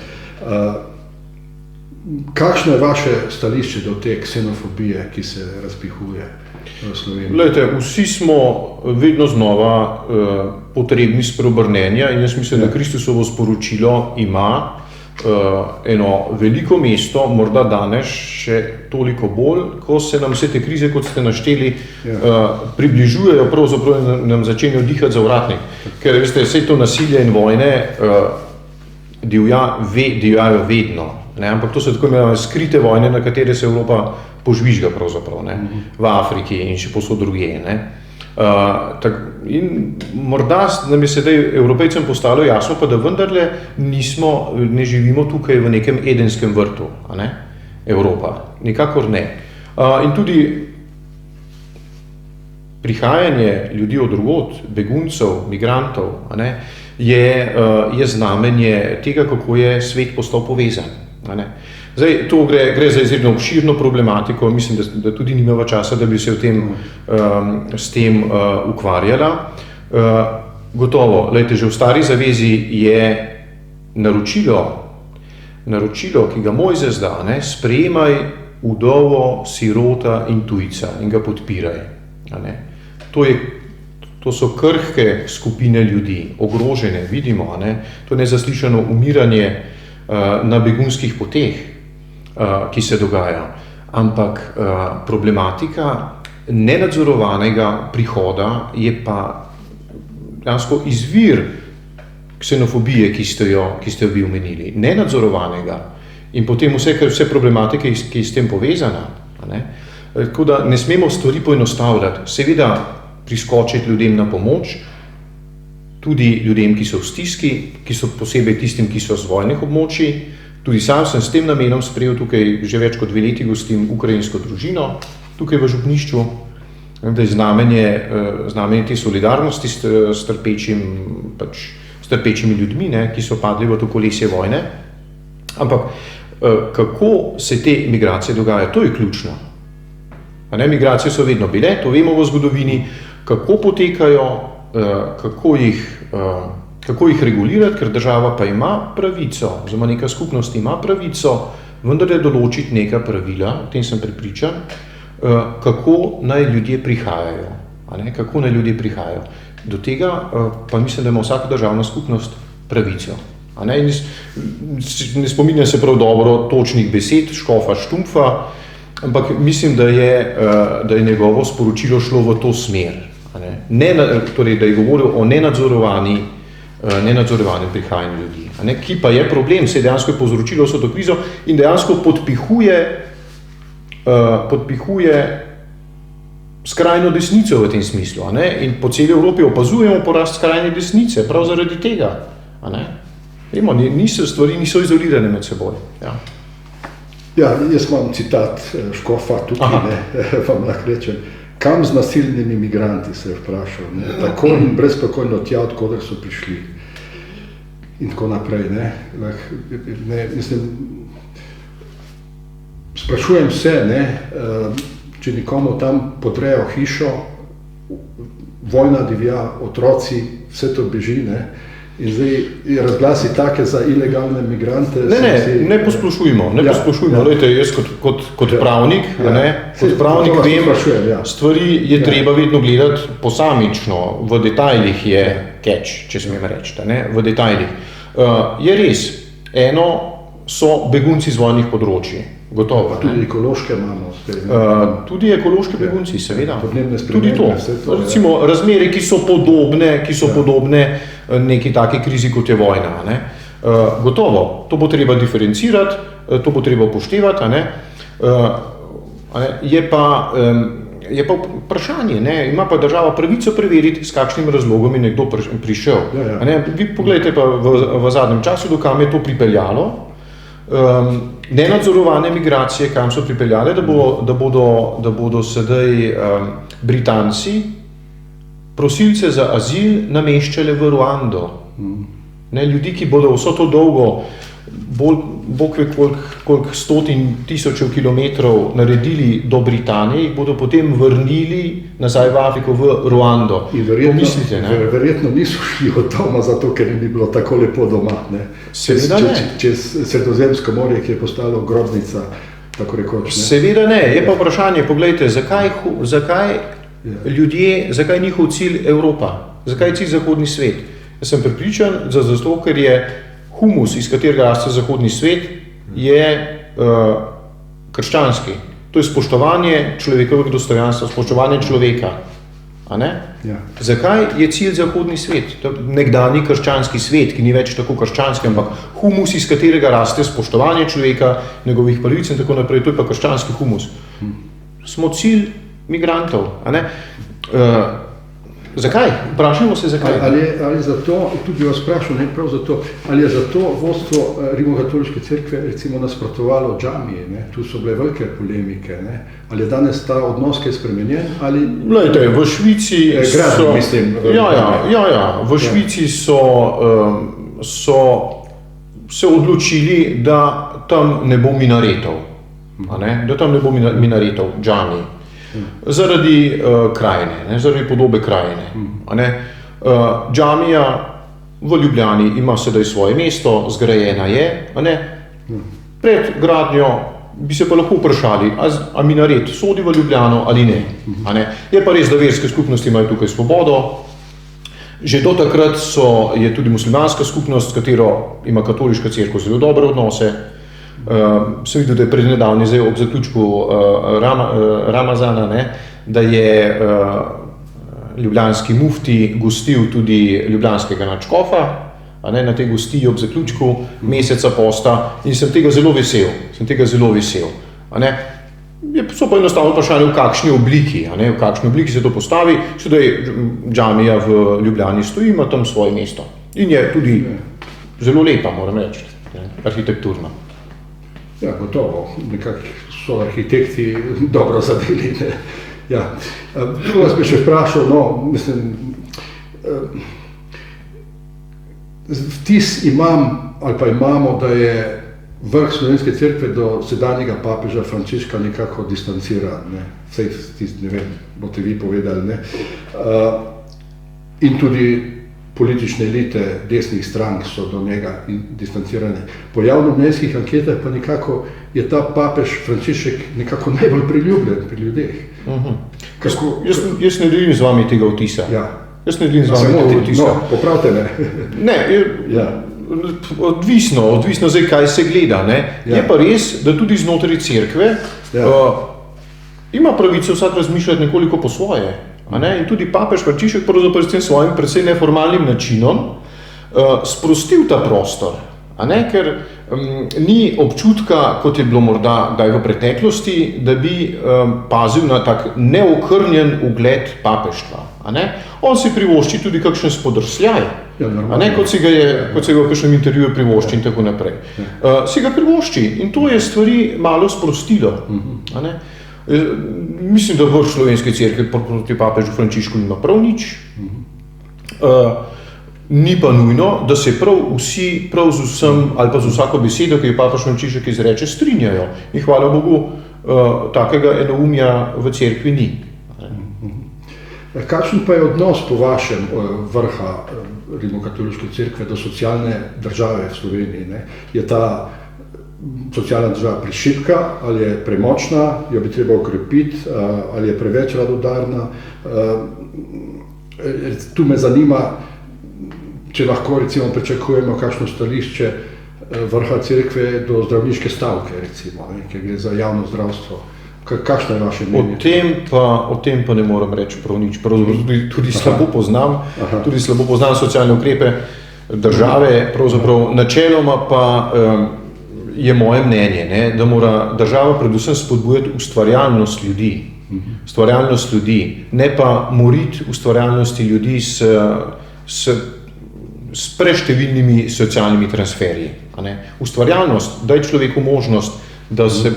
Kakšno je vaše stališče do te ksenofobije, ki se razpihuje v Sloveniji? Glejte, vsi smo vedno znova potrebni spreobrnenja in jaz mislim, da Kristusovo sporočilo ima eno veliko mesto, morda danes še toliko bolj, ko se nam vse te krize, kot ste našteli, približujejo, pravzaprav nam začenjajo dihati za vratnik. Ker veste, vse to nasilje in vojne divjajo vedno. Ne, ampak to so tako imenovane skrite vojne, na katere se Evropa požvižga pravzaprav, ne, v Afriki in še povsod drugje. Ne. In morda nam je sedaj Evropejcem postalo jasno, pa da vendarle ne živimo tukaj v nekem edenskem vrtu, a ne, Evropa, nikakor ne. In tudi prihajanje ljudi od drugod, beguncev, migrantov, a ne, je znamenje tega, kako je svet postal povezan. Zdaj, to gre za izredno obširno problematiko, mislim, da tudi nimava časa, da bi se s tem ukvarjala. Gotovo, lejte, že v Stari zavezi je naročilo, ki ga Mojzes da, ne, sprejemaj vdovo, sirota in tujca in ga podpiraj. Ne. To so krhke skupine ljudi, ogrožene, vidimo, ne, to nezaslišano umiranje na begunskih poteh, ki se dogaja. Ampak problematika nenadzorovanega prihoda je pa dejansko izvir ksenofobije, ki ste jo vi omenili. Nenadzorovanega in potem vse problematike, ki je s tem povezana. Ne? Tako da ne smemo stvari poenostavljati. Seveda priskočiti ljudem na pomoč, tudi ljudem, ki so v stiski, ki so posebej tistim, ki so z vojnih območij. Tudi sam sem s tem namenom sprejel tukaj že več kot 2 leti gostim ukrajinsko družino, tukaj v župnišču, da je znamenje te solidarnosti s trpečimi ljudmi, ne, ki so padli v to kolesje vojne. Ampak kako se te migracije dogajajo, to je ključno. Migracije so vedno bile, to vemo v zgodovini, kako potekajo, kako jih regulirati, ker država pa ima pravico, oziroma neka skupnost ima pravico, vendar je določiti neka pravila, o tem sem prepričan, kako naj ljudje prihajajo. Do tega pa mislim, da ima vsaka državna skupnost pravico. Ne spominjam se prav dobro točnih besed škofa Štumfa, ampak mislim, da je njegovo sporočilo šlo v to smer. Torej, da je govoril o nenadzorovanem prihajanju ljudi. Ki pa je problem, se dejansko je povzročilo vso to krizo in dejansko podpihuje skrajno desnico v tem smislu. In po celi Evropi opazujemo porast skrajne desnice, prav zaradi tega. Vemo, stvari niso izolirane med seboj. Ja, jaz imam citat škofa tukaj, vam lahko rečem. Kam z nasilnimi migranti, se je vprašal, ne? Tako in brezpokojno tja, odkoder so prišli. In tako naprej, ne? Mislim, sprašujem se, ne, če nikomu tam podrejo hišo, vojna divja, otroci, vse to beži, ne? In zdaj razglasi take za ilegalne migrante. Ne posplošujmo. Lejte, jaz kot pravnik, vem, stvari je treba vedno gledati posamično, v detajlih je catch, če smem reči, v detajlih. Je res, eno so begunci z vojnih področij. Gotovo. Pa tudi ekološke imamo. Tudi ekološki begunci, seveda. Podnebne Tudi spremembe. to. Recimo razmere, ki so podobne neki taki krizi, kot je vojna. Ne? Gotovo, to bo treba diferencirati, to bo treba upoštevati. Je pa vprašanje, ne? Ima pa država pravico preveriti, s kakšnim razlogom je nekdo prišel. Vi pogledajte pa v zadnjem času, do kam je to pripeljalo. Nenadzorovane migracije, kam so pripeljale, da bodo sedaj Britanci prosilce za azil nameščali v Ruando. Ljudi, ki bodo vso to dolgo, bog ve koliko stotin tisočev kilometrov naredili do Britanije, jih bodo potem vrnili nazaj v Afriko, v Ruando. In verjetno niso šli od doma zato, ker ni bilo tako lepo doma. Seveda ne. Čez Sredozemsko morje, ki je postalo grobnica, tako rekoč. Seveda ne. Je pa vprašanje, poglejte, zakaj ljudje, zakaj njihov cilj Evropa? Zakaj je cilj zahodni svet? Jaz sem prepričan, zato ker je humus, iz katerega raste zahodni svet, je krščanski. To je spoštovanje človekovega dostojanstva, spoštovanje človeka. A ne? Ja. Zakaj je cilj zahodni svet? Nekdanji krščanski svet, ki ni več tako krščanski, ampak humus, iz katerega raste spoštovanje človeka, njegovih pravic in tako naprej, to je pa krščanski humus. Smo cilj migrantov. A ne? Zakaj? Vprašajmo se, zakaj. Ali zato, tudi bi vas vprašal, ne prav zato, ali je zato vodstvo Rimokatoliške cerkve recimo nasprotovalo džamiji, ne? Tu so bile velike polemike, ne? Ali je danes ta odnos kaj spremenjen, ali... Glejte, v Švici so... mislim. V Švici so se odločili, da tam ne bo minaretov, da tam ne bo minaretov džamiji. Zaradi krajine, zaradi podobe krajine. Džamija v Ljubljani ima sedaj svoje mesto, zgrajena je. Pred gradnjo bi se pa lahko vprašali, a minaret sodi v Ljubljano ali ne. Je pa res, da verske skupnosti imajo tukaj svobodo. Že do takrat je tudi muslimanska skupnost, s katero ima katoliška cerkev zelo dobre odnose. Sem videl, da je prednedavni zdaj ob zaključku Ramazana, da je ljubljanski mufti gostil tudi ljubljanskega nadškofa, na tej gostiji ob zaključku meseca posta in sem tega zelo vesel. So pa enostavno vprašanje, v kakšni obliki se to postavi. Sedaj džamija v Ljubljani stoji, ima tam svoje mesto in je tudi zelo lepa, moram reči, arhitekturno. Ja, gotovo, nekako so arhitekti dobro zadeli. Ja. Tu vas bi še vprašal, vtis imamo, da je vrh Slovenske cerkve do sedanjega papeža Frančiška nekako distanciran. Vsej ne vem, boste vi povedali. In tudi politične elite desnih strank so do njega distancirane. Po javnomnenjskih anketah pa nekako je ta papež Frančišek nekako najbolj priljubljen pri ljudeh. Jaz ne delim z vami tega vtisa. Jaz ne delim z vami tega vtisa. Popravite me. Ne, odvisno zdaj, kaj se gleda. Je pa res, da tudi znotraj cerkve ima pravico vsak razmišljati nekoliko po svoje. In tudi papež Frančišek pravzaprav s tem svojim precej neformalnim načinom sprostil ta prostor, ker ni občutka, kot je bilo morda kdaj v preteklosti, da bi pazil na tak neokrnjen ugled papeštva. On si privošči tudi kakšen spodrsljaj, kot si ga v kakšnem intervjuju privošči in tako naprej. Si ga privošči in to je stvari malo sprostilo. Mislim, da vrh Slovenske cerkve proti papežu Frančišku nima prav nič. Ni pa nujno, da se prav vsi, prav z vsem ali pa z vsako besedo, ki jo papež Frančišek izreče, strinjajo. In hvala Bogu, takega enoumja v cerkvi ni. Kakšen pa je odnos po vašem vrha Rimokatoliške cerkve do socialne države v Sloveniji? Je ta socialna država prešibka, ali je premočna, jo bi treba okrepiti, ali je preveč radodarna. Tu me zanima, če lahko recimo pričakujemo kakšno stališče vrha cerkve do zdravniške stavke, recimo, ker gre za javno zdravstvo. Kakšno je vaše mnenje? O tem pa ne moram reči prav nič. Tudi slabo poznam socialne ukrepe države, pravzaprav načeloma pa je moje mnenje, ne, da mora država predvsem spodbujati ustvarjalnost ljudi, ne pa moriti ustvarjalnosti ljudi s preštevilnimi socialnimi transferji. Ustvarjalnost, daj človeku možnost,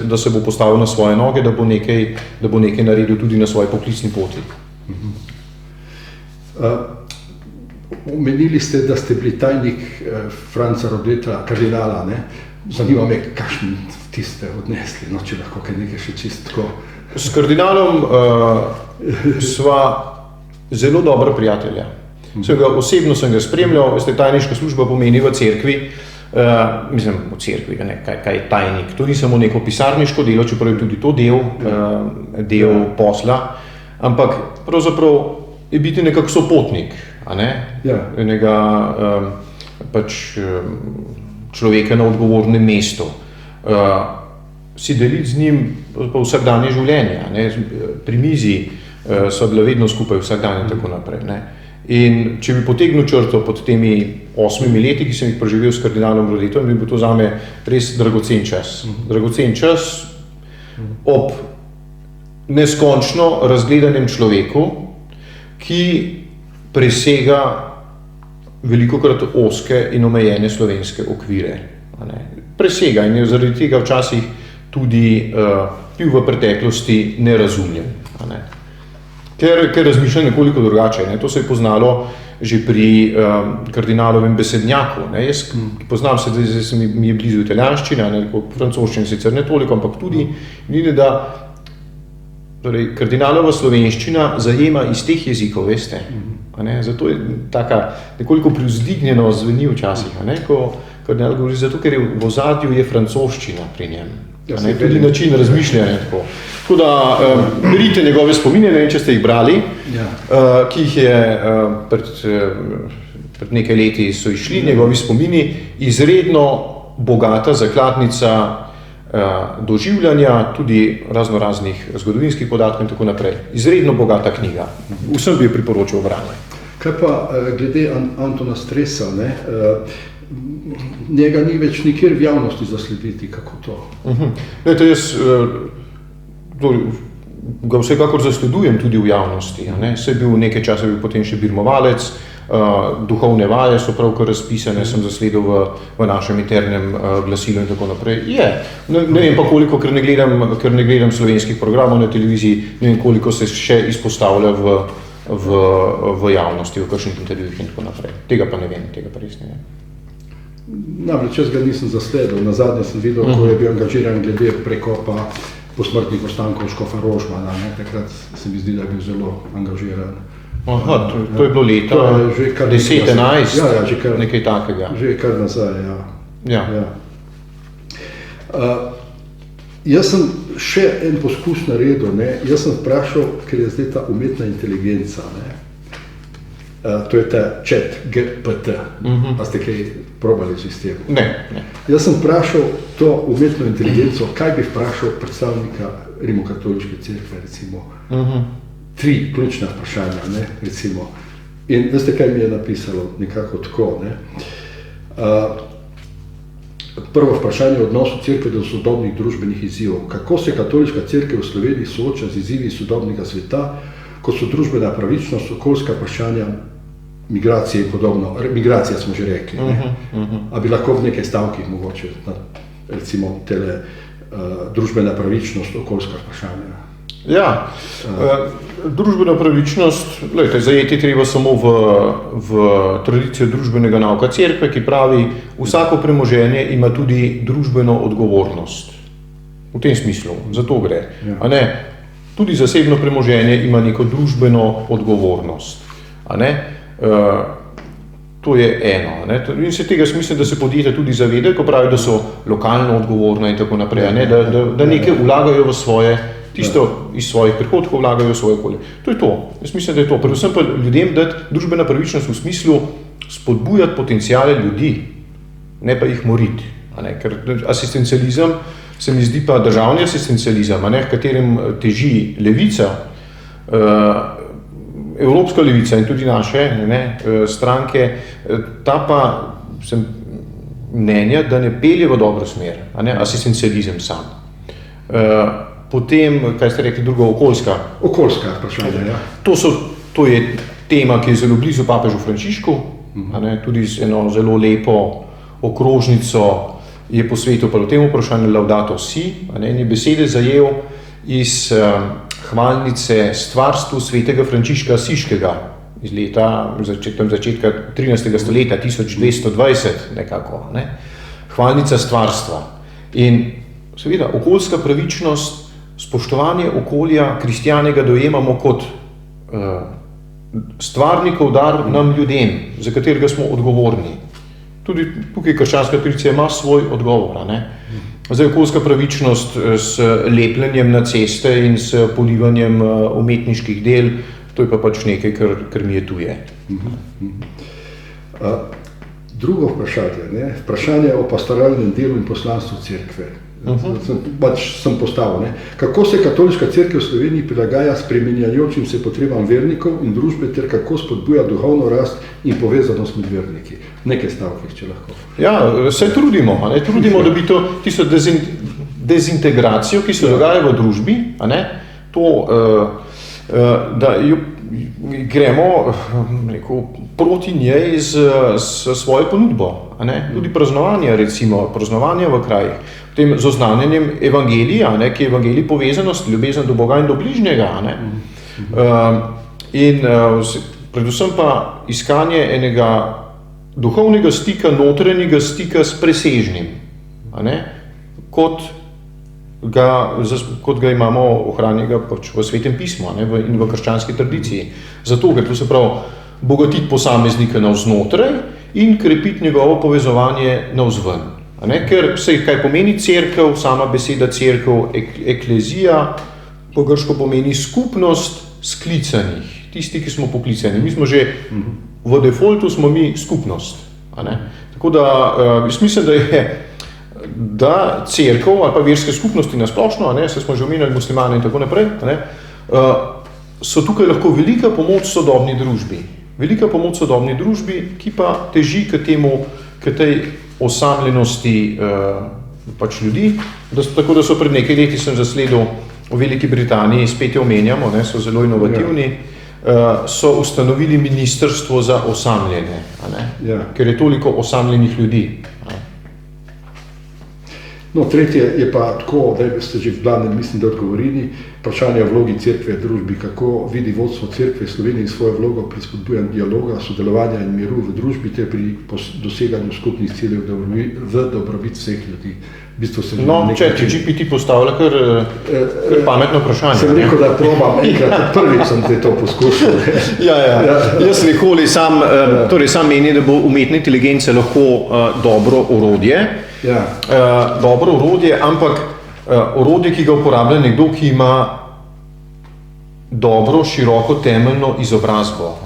da se bo postavil na svoje noge, da bo nekaj naredil tudi na svoji poklicni poti. Omenili ste, da ste bili tajnik Franca Rodeta, kardinala, ne? Zanima me, kakšen tiste odnesli, no, če lahko kaj nekaj še čistko. S kardinalom sva zelo dobra prijatelja. Osebno sem ga spremljal, tajniška služba pomeni v cerkvi, v cerkvi, kaj je tajnik. To ni samo neko pisarniško delo, čeprav je tudi to del posla, ampak pravzaprav je biti nekako sopotnik, enega človeka na odgovornem mestu. Si deliti z njim vsakdanje življenje, pri mizi so bila vedno skupaj vsak dan in tako naprej. In če bi potegnil črto pod temi 8 leti, ki sem jih preživel s kardinalom Rodetom, bi bil to zame res dragocen čas. Dragocen čas ob neskončno razgledanem človeku, ki presega velikokrat ozke in omejene slovenske okvire. Presega in je zaradi tega včasih tudi bil v preteklosti nerazumljen. Ker razmišlja nekoliko drugače. To se je poznalo že pri kardinalovem besednjaku. Jaz poznam se, da mi je blizu italijanščina, francoščina sicer ne toliko, ampak tudi vidim, da kardinalova slovenščina zajema iz teh jezikov, veste. Zato je taka nekoliko privzdignjeno zveni včasih, ko kardinal govori, zato ker v ozadju je francoščina pri njem. Tudi način razmišljanja. Tako da berite njegove spomine, ne vem, če ste jih brali, ki jih je pred nekaj leti so išli, njegovi spomini, izredno bogata zakladnica doživljanja, tudi raznoraznih zgodovinskih podatkov in tako naprej. Izredno bogata knjiga. Vsem bi jo priporočil branje. Kaj pa glede Antona Stresa, njega ni več nikjer v javnosti zaslediti, kako to? Jaz ga vsekakor zasledujem tudi v javnosti. Saj bil nekaj časa potem še birmovalec, duhovne vaje so pravkar razpisane, sem zasledil v našem internem glasilu in tako naprej. Ne vem pa koliko, ker ne gledam slovenskih programov na televiziji, ne vem koliko se še izpostavlja v javnosti, v kakšnih intervjujih in tako naprej. Tega pa ne vem, tega pa res ne vem. Namreč jaz ga nisem zasledil. Nazadnje sem videl, ko je bil angažiran glede prekopa posmrtnih ostankov škofa Rožmana. Takrat se mi zdi, da je bil zelo angažiran. To je bilo leta 10-11, nekaj takega. Že kar nazaj, ja. Jaz sem še en poskus naredil, jaz sem vprašal, ker je zdaj ta umetna inteligenca, to je ta chat GPT, pa ste kaj probali s tem? Ne. Jaz sem vprašal to umetno inteligenco, kaj bi vprašal predstavnika Rimokatoliške cerkve, recimo. 3 ključna vprašanja, recimo. In veste, kaj mi je napisalo? Nekako tako, Prvo vprašanje o odnosu cerkve do sodobnih družbenih izzivov. Kako se katoliška cerkev v Sloveniji sooča z izzivi sodobnega sveta, kot so družbena pravičnost, okoljska vprašanja, migracije in podobno. Migracija smo že rekli, A bi lahko v nekaj stavkih mogoče, recimo tele družbena pravičnost, okoljska vprašanja. Družbena pravičnost, zajeti treba samo v tradicijo družbenega nauka cerkve, ki pravi, vsako premoženje ima tudi družbeno odgovornost. V tem smislu, za to gre. Tudi zasebno premoženje ima neko družbeno odgovornost. To je eno. In se tega mislim, da se podjetja tudi zavedajo, ko pravijo, da so lokalno odgovorna in tako naprej, da nekaj vlagajo v svoje, tisto iz svojih prihodkov vlagajo v svoje okolje. To je to. Jaz mislim, da je to. Predvsem pa ljudem dati družbena pravičnost v smislu spodbujati potenciale ljudi, ne pa jih moriti. Ker asistencializem se mi zdi pa državni asistencializem, v katerem teži levica, evropska levica in tudi naše stranke, ta pa sem mnenja, da ne pelje v dobro smer, asistencializem sam. Potem, kaj ste rekli, drugo, okoljska. Okoljska vprašanja, ja. To je tema, ki je zelo blizu papežu Frančišku, tudi z eno zelo lepo okrožnico je posvetil pa v tem vprašanju Laudato Si, in je besede zajel iz hvalnice Stvarstvu svetega Frančiška Asiškega iz začetka 13. stoletja, 1220 nekako, hvalnica stvarstva. In seveda, okoljska pravičnost, spoštovanje okolja kristjanega dojemamo kot stvarnikov dar nam ljudem, za katerega smo odgovorni. Tudi tukaj krščanska tradicija ima svoj odgovor. Zdaj, okoljska pravičnost s lepljenjem na ceste in s polivanjem umetniških del, to je pa pač nekaj, kar mi je tuje. Drugo vprašanje, vprašanje o pastoralnem delu in poslanstvu cerkve. Sem postavil, kako se katoliška cerkev v Sloveniji prilagaja spreminjajočim se potrebam vernikov in družbe ter kako spodbuja duhovno rast in povezanost med verniki. Nekaj stavkih, če lahko. Ja, se trudimo, da bi tisto dezintegracijo, ki se dogaja v družbi, da gremo proti njej s svojo ponudbo. Tudi praznovanja v krajih. Potem z oznanjanjem evangelija, ki je evangelij povezanost, ljubezen do Boga in do bližnjega. In predvsem pa iskanje enega duhovnega stika, notranjega stika s presežnim, kot ga imamo ohranjenega v Svetem pismu in v krščanski tradiciji. Zato, ker to se pravi bogatiti posameznika navznotraj in krepiti njegovo povezovanje navzven. Ker kaj pomeni cerkev, sama beseda cerkev, eklezija, po grško pomeni skupnost sklicanih, tisti, ki smo poklicani. Mi smo že v defaultu smo mi skupnost. Tako da jaz mislim, da cerkev ali pa verske skupnosti nasplošno, se smo že omenjali muslimane in tako naprej, so tukaj lahko velika pomoč sodobni družbi. Velika pomoč sodobni družbi, ki pa teži k tej osamljenosti ljudi. Tako da so pred nekaj leti sem zasledil v Veliki Britaniji, spet jo omenjamo, so zelo inovativni, so ustanovili ministrstvo za osamljene, ker je toliko osamljenih ljudi. Tretje je pa tako, da ste že v glavnem, mislim, da odgovorili, vprašanje o vlogi cerkve v družbi, kako vidi vodstvo cerkve v Sloveniji svojo vlogo pri spodbujanju dialoga, sodelovanja in miru v družbi ter pri doseganju skupnih ciljev v dobrobit vseh ljudi. Če GPT postavlja kar pametno vprašanje. Sem rekel, da probam enkrat, prvič sem te to poskušal. Jaz nikoli sam meni, da bo umetna inteligenca lahko dobro orodje, ampak orodje, ki ga uporablja nekdo, ki ima dobro, široko, temeljno izobrazbo.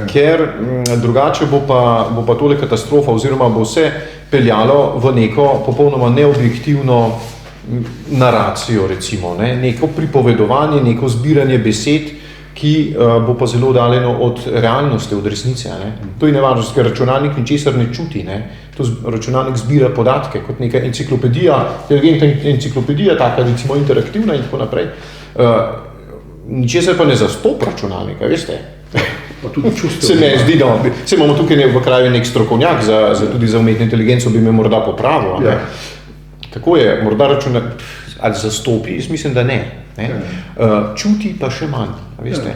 Ker drugače bo pa tole katastrofa oziroma bo vse peljalo v neko popolnoma neobjektivno naracijo, recimo, neko pripovedovanje, neko zbiranje besed, ki bo pa zelo daljeno od realnosti, od resnice. To je nevarnost, ker računalnik ničesar ne čuti. Računalnik zbira podatke kot neka enciklopedija, inteligentna enciklopedija, taka recimo interaktivna in tako naprej. Ničesar pa ne zastopa računalnika, veste. Se ne zdi, da imamo tukaj v kraju nek strokovnjak tudi za umetno inteligenco, bi me morda popravil. Tako je, morda računalnik ali zastopi, jaz mislim, da ne. Čuti pa še manj, veste.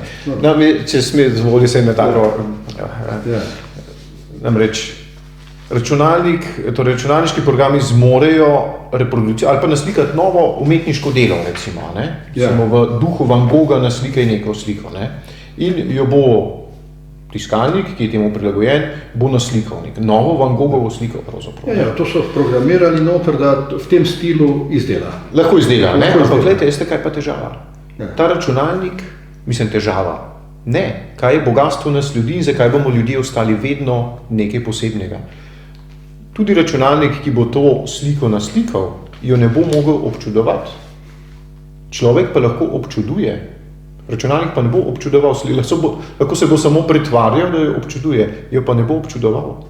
Če sme zvoli se na tako, namreč računalniški programi zmorejo reproducijo ali pa naslikati novo umetniško delo, recimo, v duhu Van Gogha naslikaj neko sliko, in jo bo tiskalnik, ki je temu prilagojen, bo naslikal novo Van Goghovo sliko pravzaprav. To so programirali noter, da v tem stilu izdela. Lahko izdela, ampak gledajte, veste, kaj pa težava? Ta računalnik, težava. Ne, kaj je bogatstvo nas ljudi in zakaj bomo ljudje ostali vedno nekaj posebnega. tudi računalnik, ki bo to sliko naslikal, jo ne bo mogel občudovati. Človek pa lahko občuduje. Računalnik pa ne bo občudoval, lahko se bo samo pretvarjal, da jo občuduje, jo pa ne bo občudoval.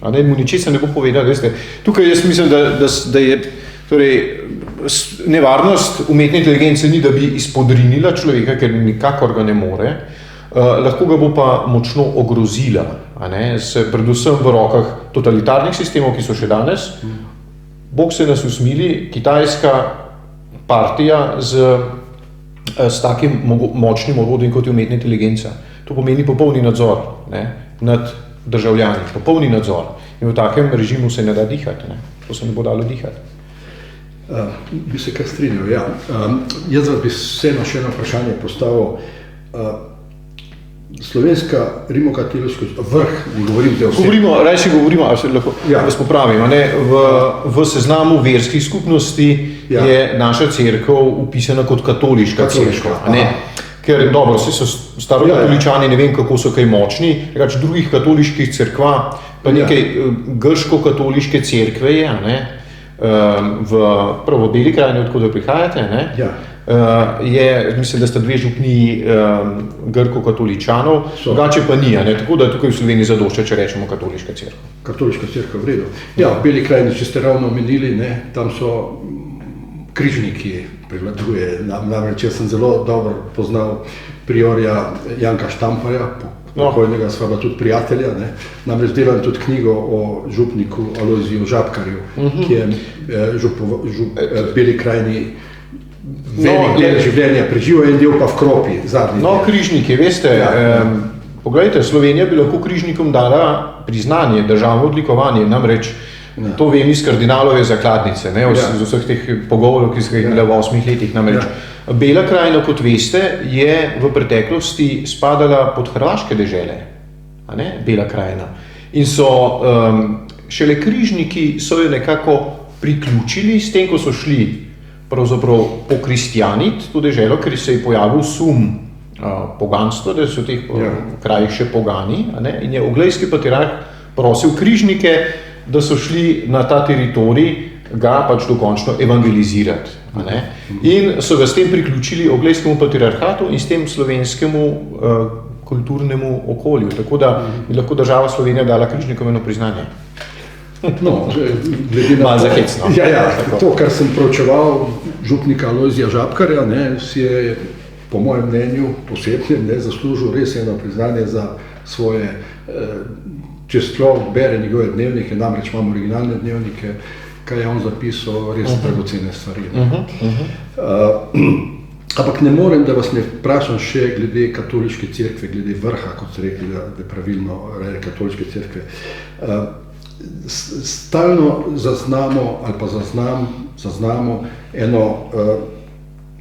Mu ničesar ne bo povedal, veste. Tukaj jaz mislim, da je nevarnost umetne inteligence ni, da bi izpodrinila človeka, ker nikakor ga ne more, lahko ga bo pa močno ogrozila, predvsem v rokah totalitarnih sistemov, ki so še danes. Bog se nas usmili, kitajska partija s takim močnim orodjem kot je umetna inteligenca. To pomeni popolni nadzor nad državljani, popolni nadzor. In v takem režimu se ne da dihati, to se ne bo dalo dihati. Bi se kar strinjal, ja. Jaz vas bi vseeno še eno vprašanje postavil. Slovenska rimokatoliška vrh, ne govorim te osebe. Rajši govorimo, ali se lahko vas popravim, v seznamu verskih skupnosti je naša cerkev upisana kot katoliška cerkev. Ker dobro, vsi so starokatoličani, ne vem, kako so kaj močni, drugih katoliških cerkva, pa nekaj grško-katoliške cerkve je, v Beli krajini, odkud prihajate, mislim, da sta dve župniji grko-katoličanov, drugače pa ni, tako da tukaj v Sloveniji zadošča, če rečemo katoliška cerkev. Katoliška cerkev, v redu. Ja, v Beli krajini, če ste ravno omenili, tam so križniki prevladuje, namreč jaz sem zelo dobro poznal priorja Janka Štamparja, pokojnega sva pa tudi prijatelja, namreč delam tudi knjigo o župniku Alojziju Žabkarju, ki je v Beli krajini velik del življenja preživel, en del pa v Kropi, zadnji del. Križniki, veste, poglejte, Slovenija bi lahko križnikom dala priznanje, državno odlikovanje, namreč to vem iz kardinalove zakladnice, z vseh teh pogovorov, ki so jih imeli v 8 letih, namreč Bela krajina, kot veste, je v preteklosti spadala pod hrvaške dežele, Bela krajina. In so šele križniki so jo nekako priključili s tem, ko so šli pravzaprav pokristjaniti to deželo, ker se je pojavil sum poganstva, da so v teh krajih še pogani, in je oglejski patriarh prosil križnike, da so šli na ta teritorij ga pač dokončno evangelizirati. In so ga s tem priključili oglejskemu patriarhatu in s tem slovenskemu kulturnemu okolju. Tako da bi lahko država Slovenija dala križnikom eno priznanje. Malo zahecno. To, kar sem proučeval župnika Alojzija Žabkarja, si je po mojem mnenju posebnem zaslužil res eno priznanje za svoje, če človek bere njegove dnevnike, namreč imam originalne dnevnike, kaj je on zapisal, res dragocene stvari. Ampak ne morem, da vas ne vprašam še glede katoliške cerkve, glede vrha, kot ste rekli, da je pravilno katoliške cerkve. Stalno zaznamo ali pa zaznamo eno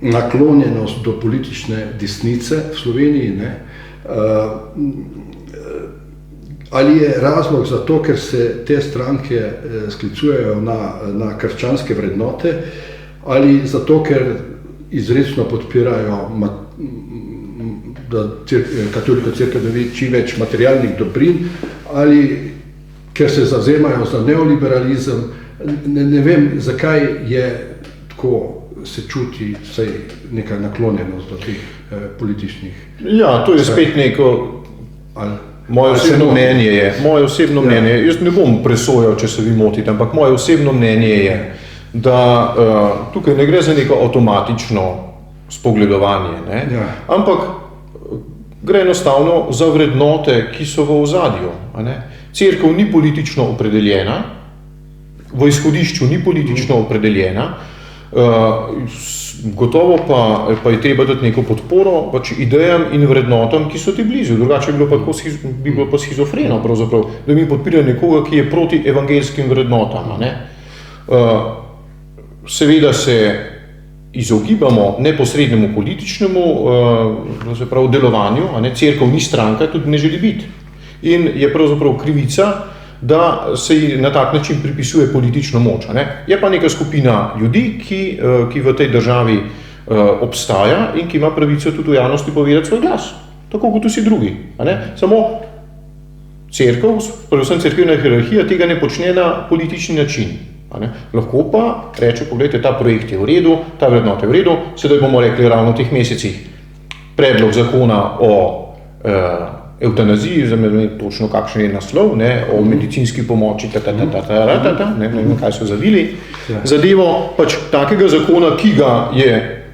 naklonjenost do politične desnice v Sloveniji, Ali je razlog za to, ker se te stranke sklicujejo na krščanske vrednote, ali zato, ker izrecno podpirajo, da katoliška cerkev dobi čim več materialnih dobrin, ali ker se zavzemajo za neoliberalizem. Ne vem, zakaj je tako, se čuti vsaj neka naklonjenost do teh političnih. Ja, to je spet neko moje osebno mnenje je, jaz ne bom presojal, če se vi motite, ampak moje osebno mnenje je, da tukaj ne gre za neko avtomatično spogledovanje, ampak gre enostavno za vrednote, ki so v ozadju. Cerkev ni politično opredeljena, v izhodišču ni politično opredeljena, gotovo pa je treba dati neko podporo pač idejam in vrednotam, ki so ti blizu, drugače bi bilo pa schizofreno pravzaprav, da mi podpira nekoga, ki je proti evangelskim vrednotam. Seveda se izogibamo neposrednemu političnemu delovanju, cerkev ni stranka, tudi ne želi biti. In je pravzaprav krivica, da se ji na tak način pripisuje politično moč. Je pa neka skupina ljudi, ki v tej državi obstaja in ki ima pravico tudi v javnosti povedati svoj glas, tako kot vsi drugi. Samo cerkev, predvsem cerkevna hierarhija, tega ne počne na politični način. Lahko pa reče, pogledajte, ta projekt je v redu, ta vrednota je v redu, sedaj bomo rekli ravno v teh mesecih predlog zakona o evtanaziji, ne vem točno kakšen je naslov, o medicinski pomoči, ne vem, kaj so zavili. Zadevo pač takega zakona, ki ga je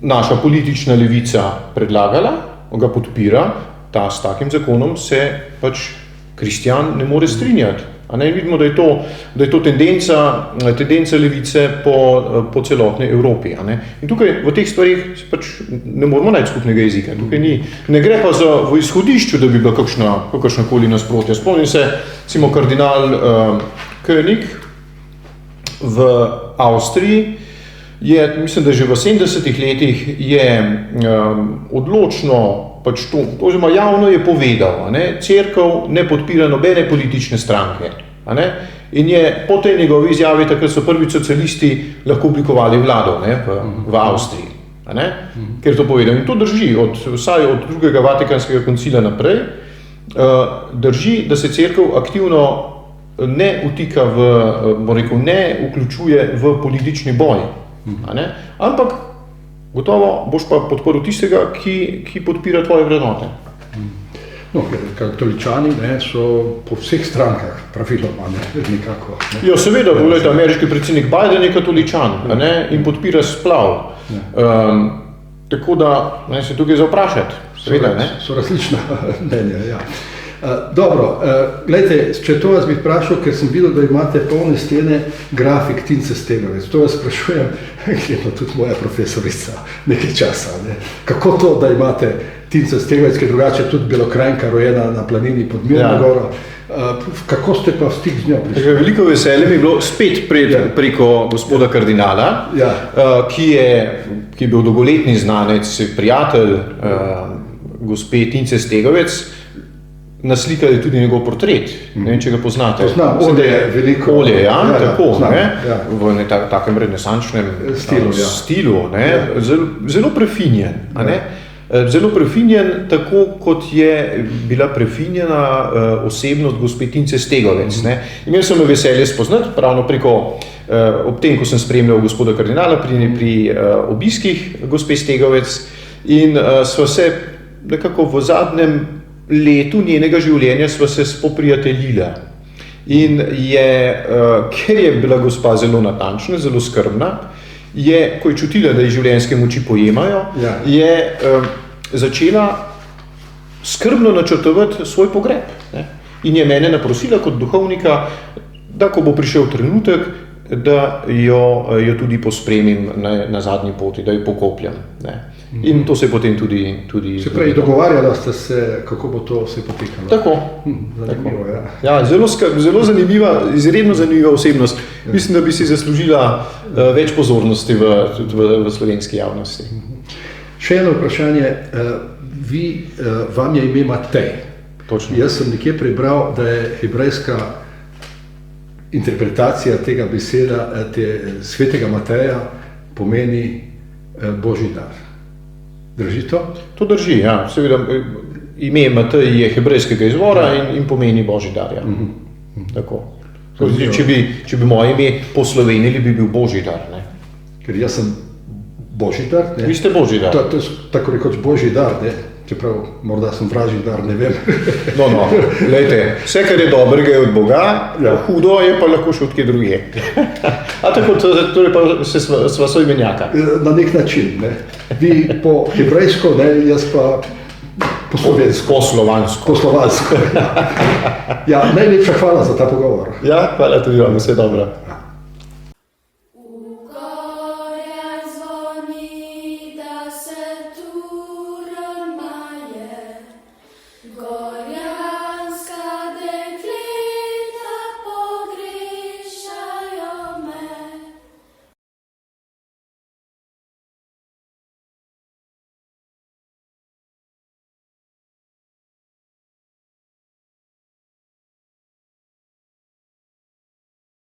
naša politična levica predlagala, ga podpira, s takim zakonom se pač kristjan ne more strinjati. Vidimo, da je to tendenca levice po celotni Evropi. In tukaj v teh stvarih pač ne moramo najti skupnega jezika. Tukaj ne gre pa v izhodišču, da bi bila kakršnakoli nasprotja. Spomnim se, recimo, kardinal König v Avstriji je, mislim, da že v 70-ih letih je odločno pač to, oziroma javno je povedal, cerkev ne podpira nobene politične stranke. In je po tej njegovi izjavi, takrat so prvi socialisti lahko oblikovali vlado v Avstriji. Ker je to povedal. In to drži, vsaj od drugega Vatikanskega koncila naprej, drži, da se cerkev aktivno ne vtika ne vključuje v politični boj. Ampak gotovo boš pa podporil tistega, ki podpira tvoje vrednote. No, ker katoličani so po vseh strankah praviloma nekako. Ja, seveda, pogledajte, ameriški predsednik Biden je katoličan in podpira splav. Tako da se tukaj za vprašati. So različna mnenja, ja. Dobro, gledajte, če to vas bi vprašal, ker sem videl, da imate polne stene grafik Tince Stegovec. To vas sprašujem, ki je tudi moja profesorica nekaj časa. Kako to, da imate Tince Stegovec, ki je drugače tudi Belokranjka, rojena na planini pod Mirno goro. Kako ste pa v stik z njo prišli? Veliko veselje mi je bilo spet preko gospoda kardinala, ki je bil dolgoletni znanec, prijatelj gospe Tince Stegovec. Naslikali tudi njegov portret, ne vem, če ga poznate. Poznam, veliko. Olje, tako, v takem renesančnem stilu, zelo prefinjen. Zelo prefinjen, tako kot je bila prefinjena osebnost gospe Tince Stegovec. Imel sem veselje spoznati, pravno preko, ob tem, ko sem spremljal gospoda kardinala pri obiskih gospe Stegovec, in sva se nekako v zadnjem letu njenega življenja sva se spoprijateljila. In ker je bila gospa zelo natančna, zelo skrbna, ko je čutila, da ji življenjske moči pojemajo, je začela skrbno načrtovati svoj pogreb. In je mene naprosila kot duhovnika, da ko bo prišel trenutek, da jo tudi pospremim na zadnji poti, da jo pokopljam. In to se je potem tudi se pravi, dogovarjala ste se, kako bo to vse potekalo. Tako. Zanimivo, ja. Zelo zanimiva, izredno zanimiva osebnost. Mislim, da bi si zaslužila več pozornosti v slovenski javnosti. Še eno vprašanje. Vam je ime Matej. Točno. Jaz sem nekje prebral, da je hebrejska interpretacija tega beseda, svetega Mateja, pomeni Božji dar. Drži to? To drži, ja. Seveda, ime Matej je hebrejskega izvora in pomeni Božji dar. Ja. Tako. Če bi moje ime poslovenili, bi bil Božji dar. Ker jaz sem Božji dar. Vi ste Božji dar. To je tako rekoč Božji dar, čeprav morda sem vražji dar, ne vem. No, glejte, vse, kar je dobrega, je od Boga, hudo je pa lahko še od kje drugje. A tako, torej pa sva soimenjaka. Na nek način, Vi po hebrejsko, jaz pa po slovensko. Po slovansko. Ja, najlepša hvala za ta pogovor. Ja, hvala tudi vam, vse dobro.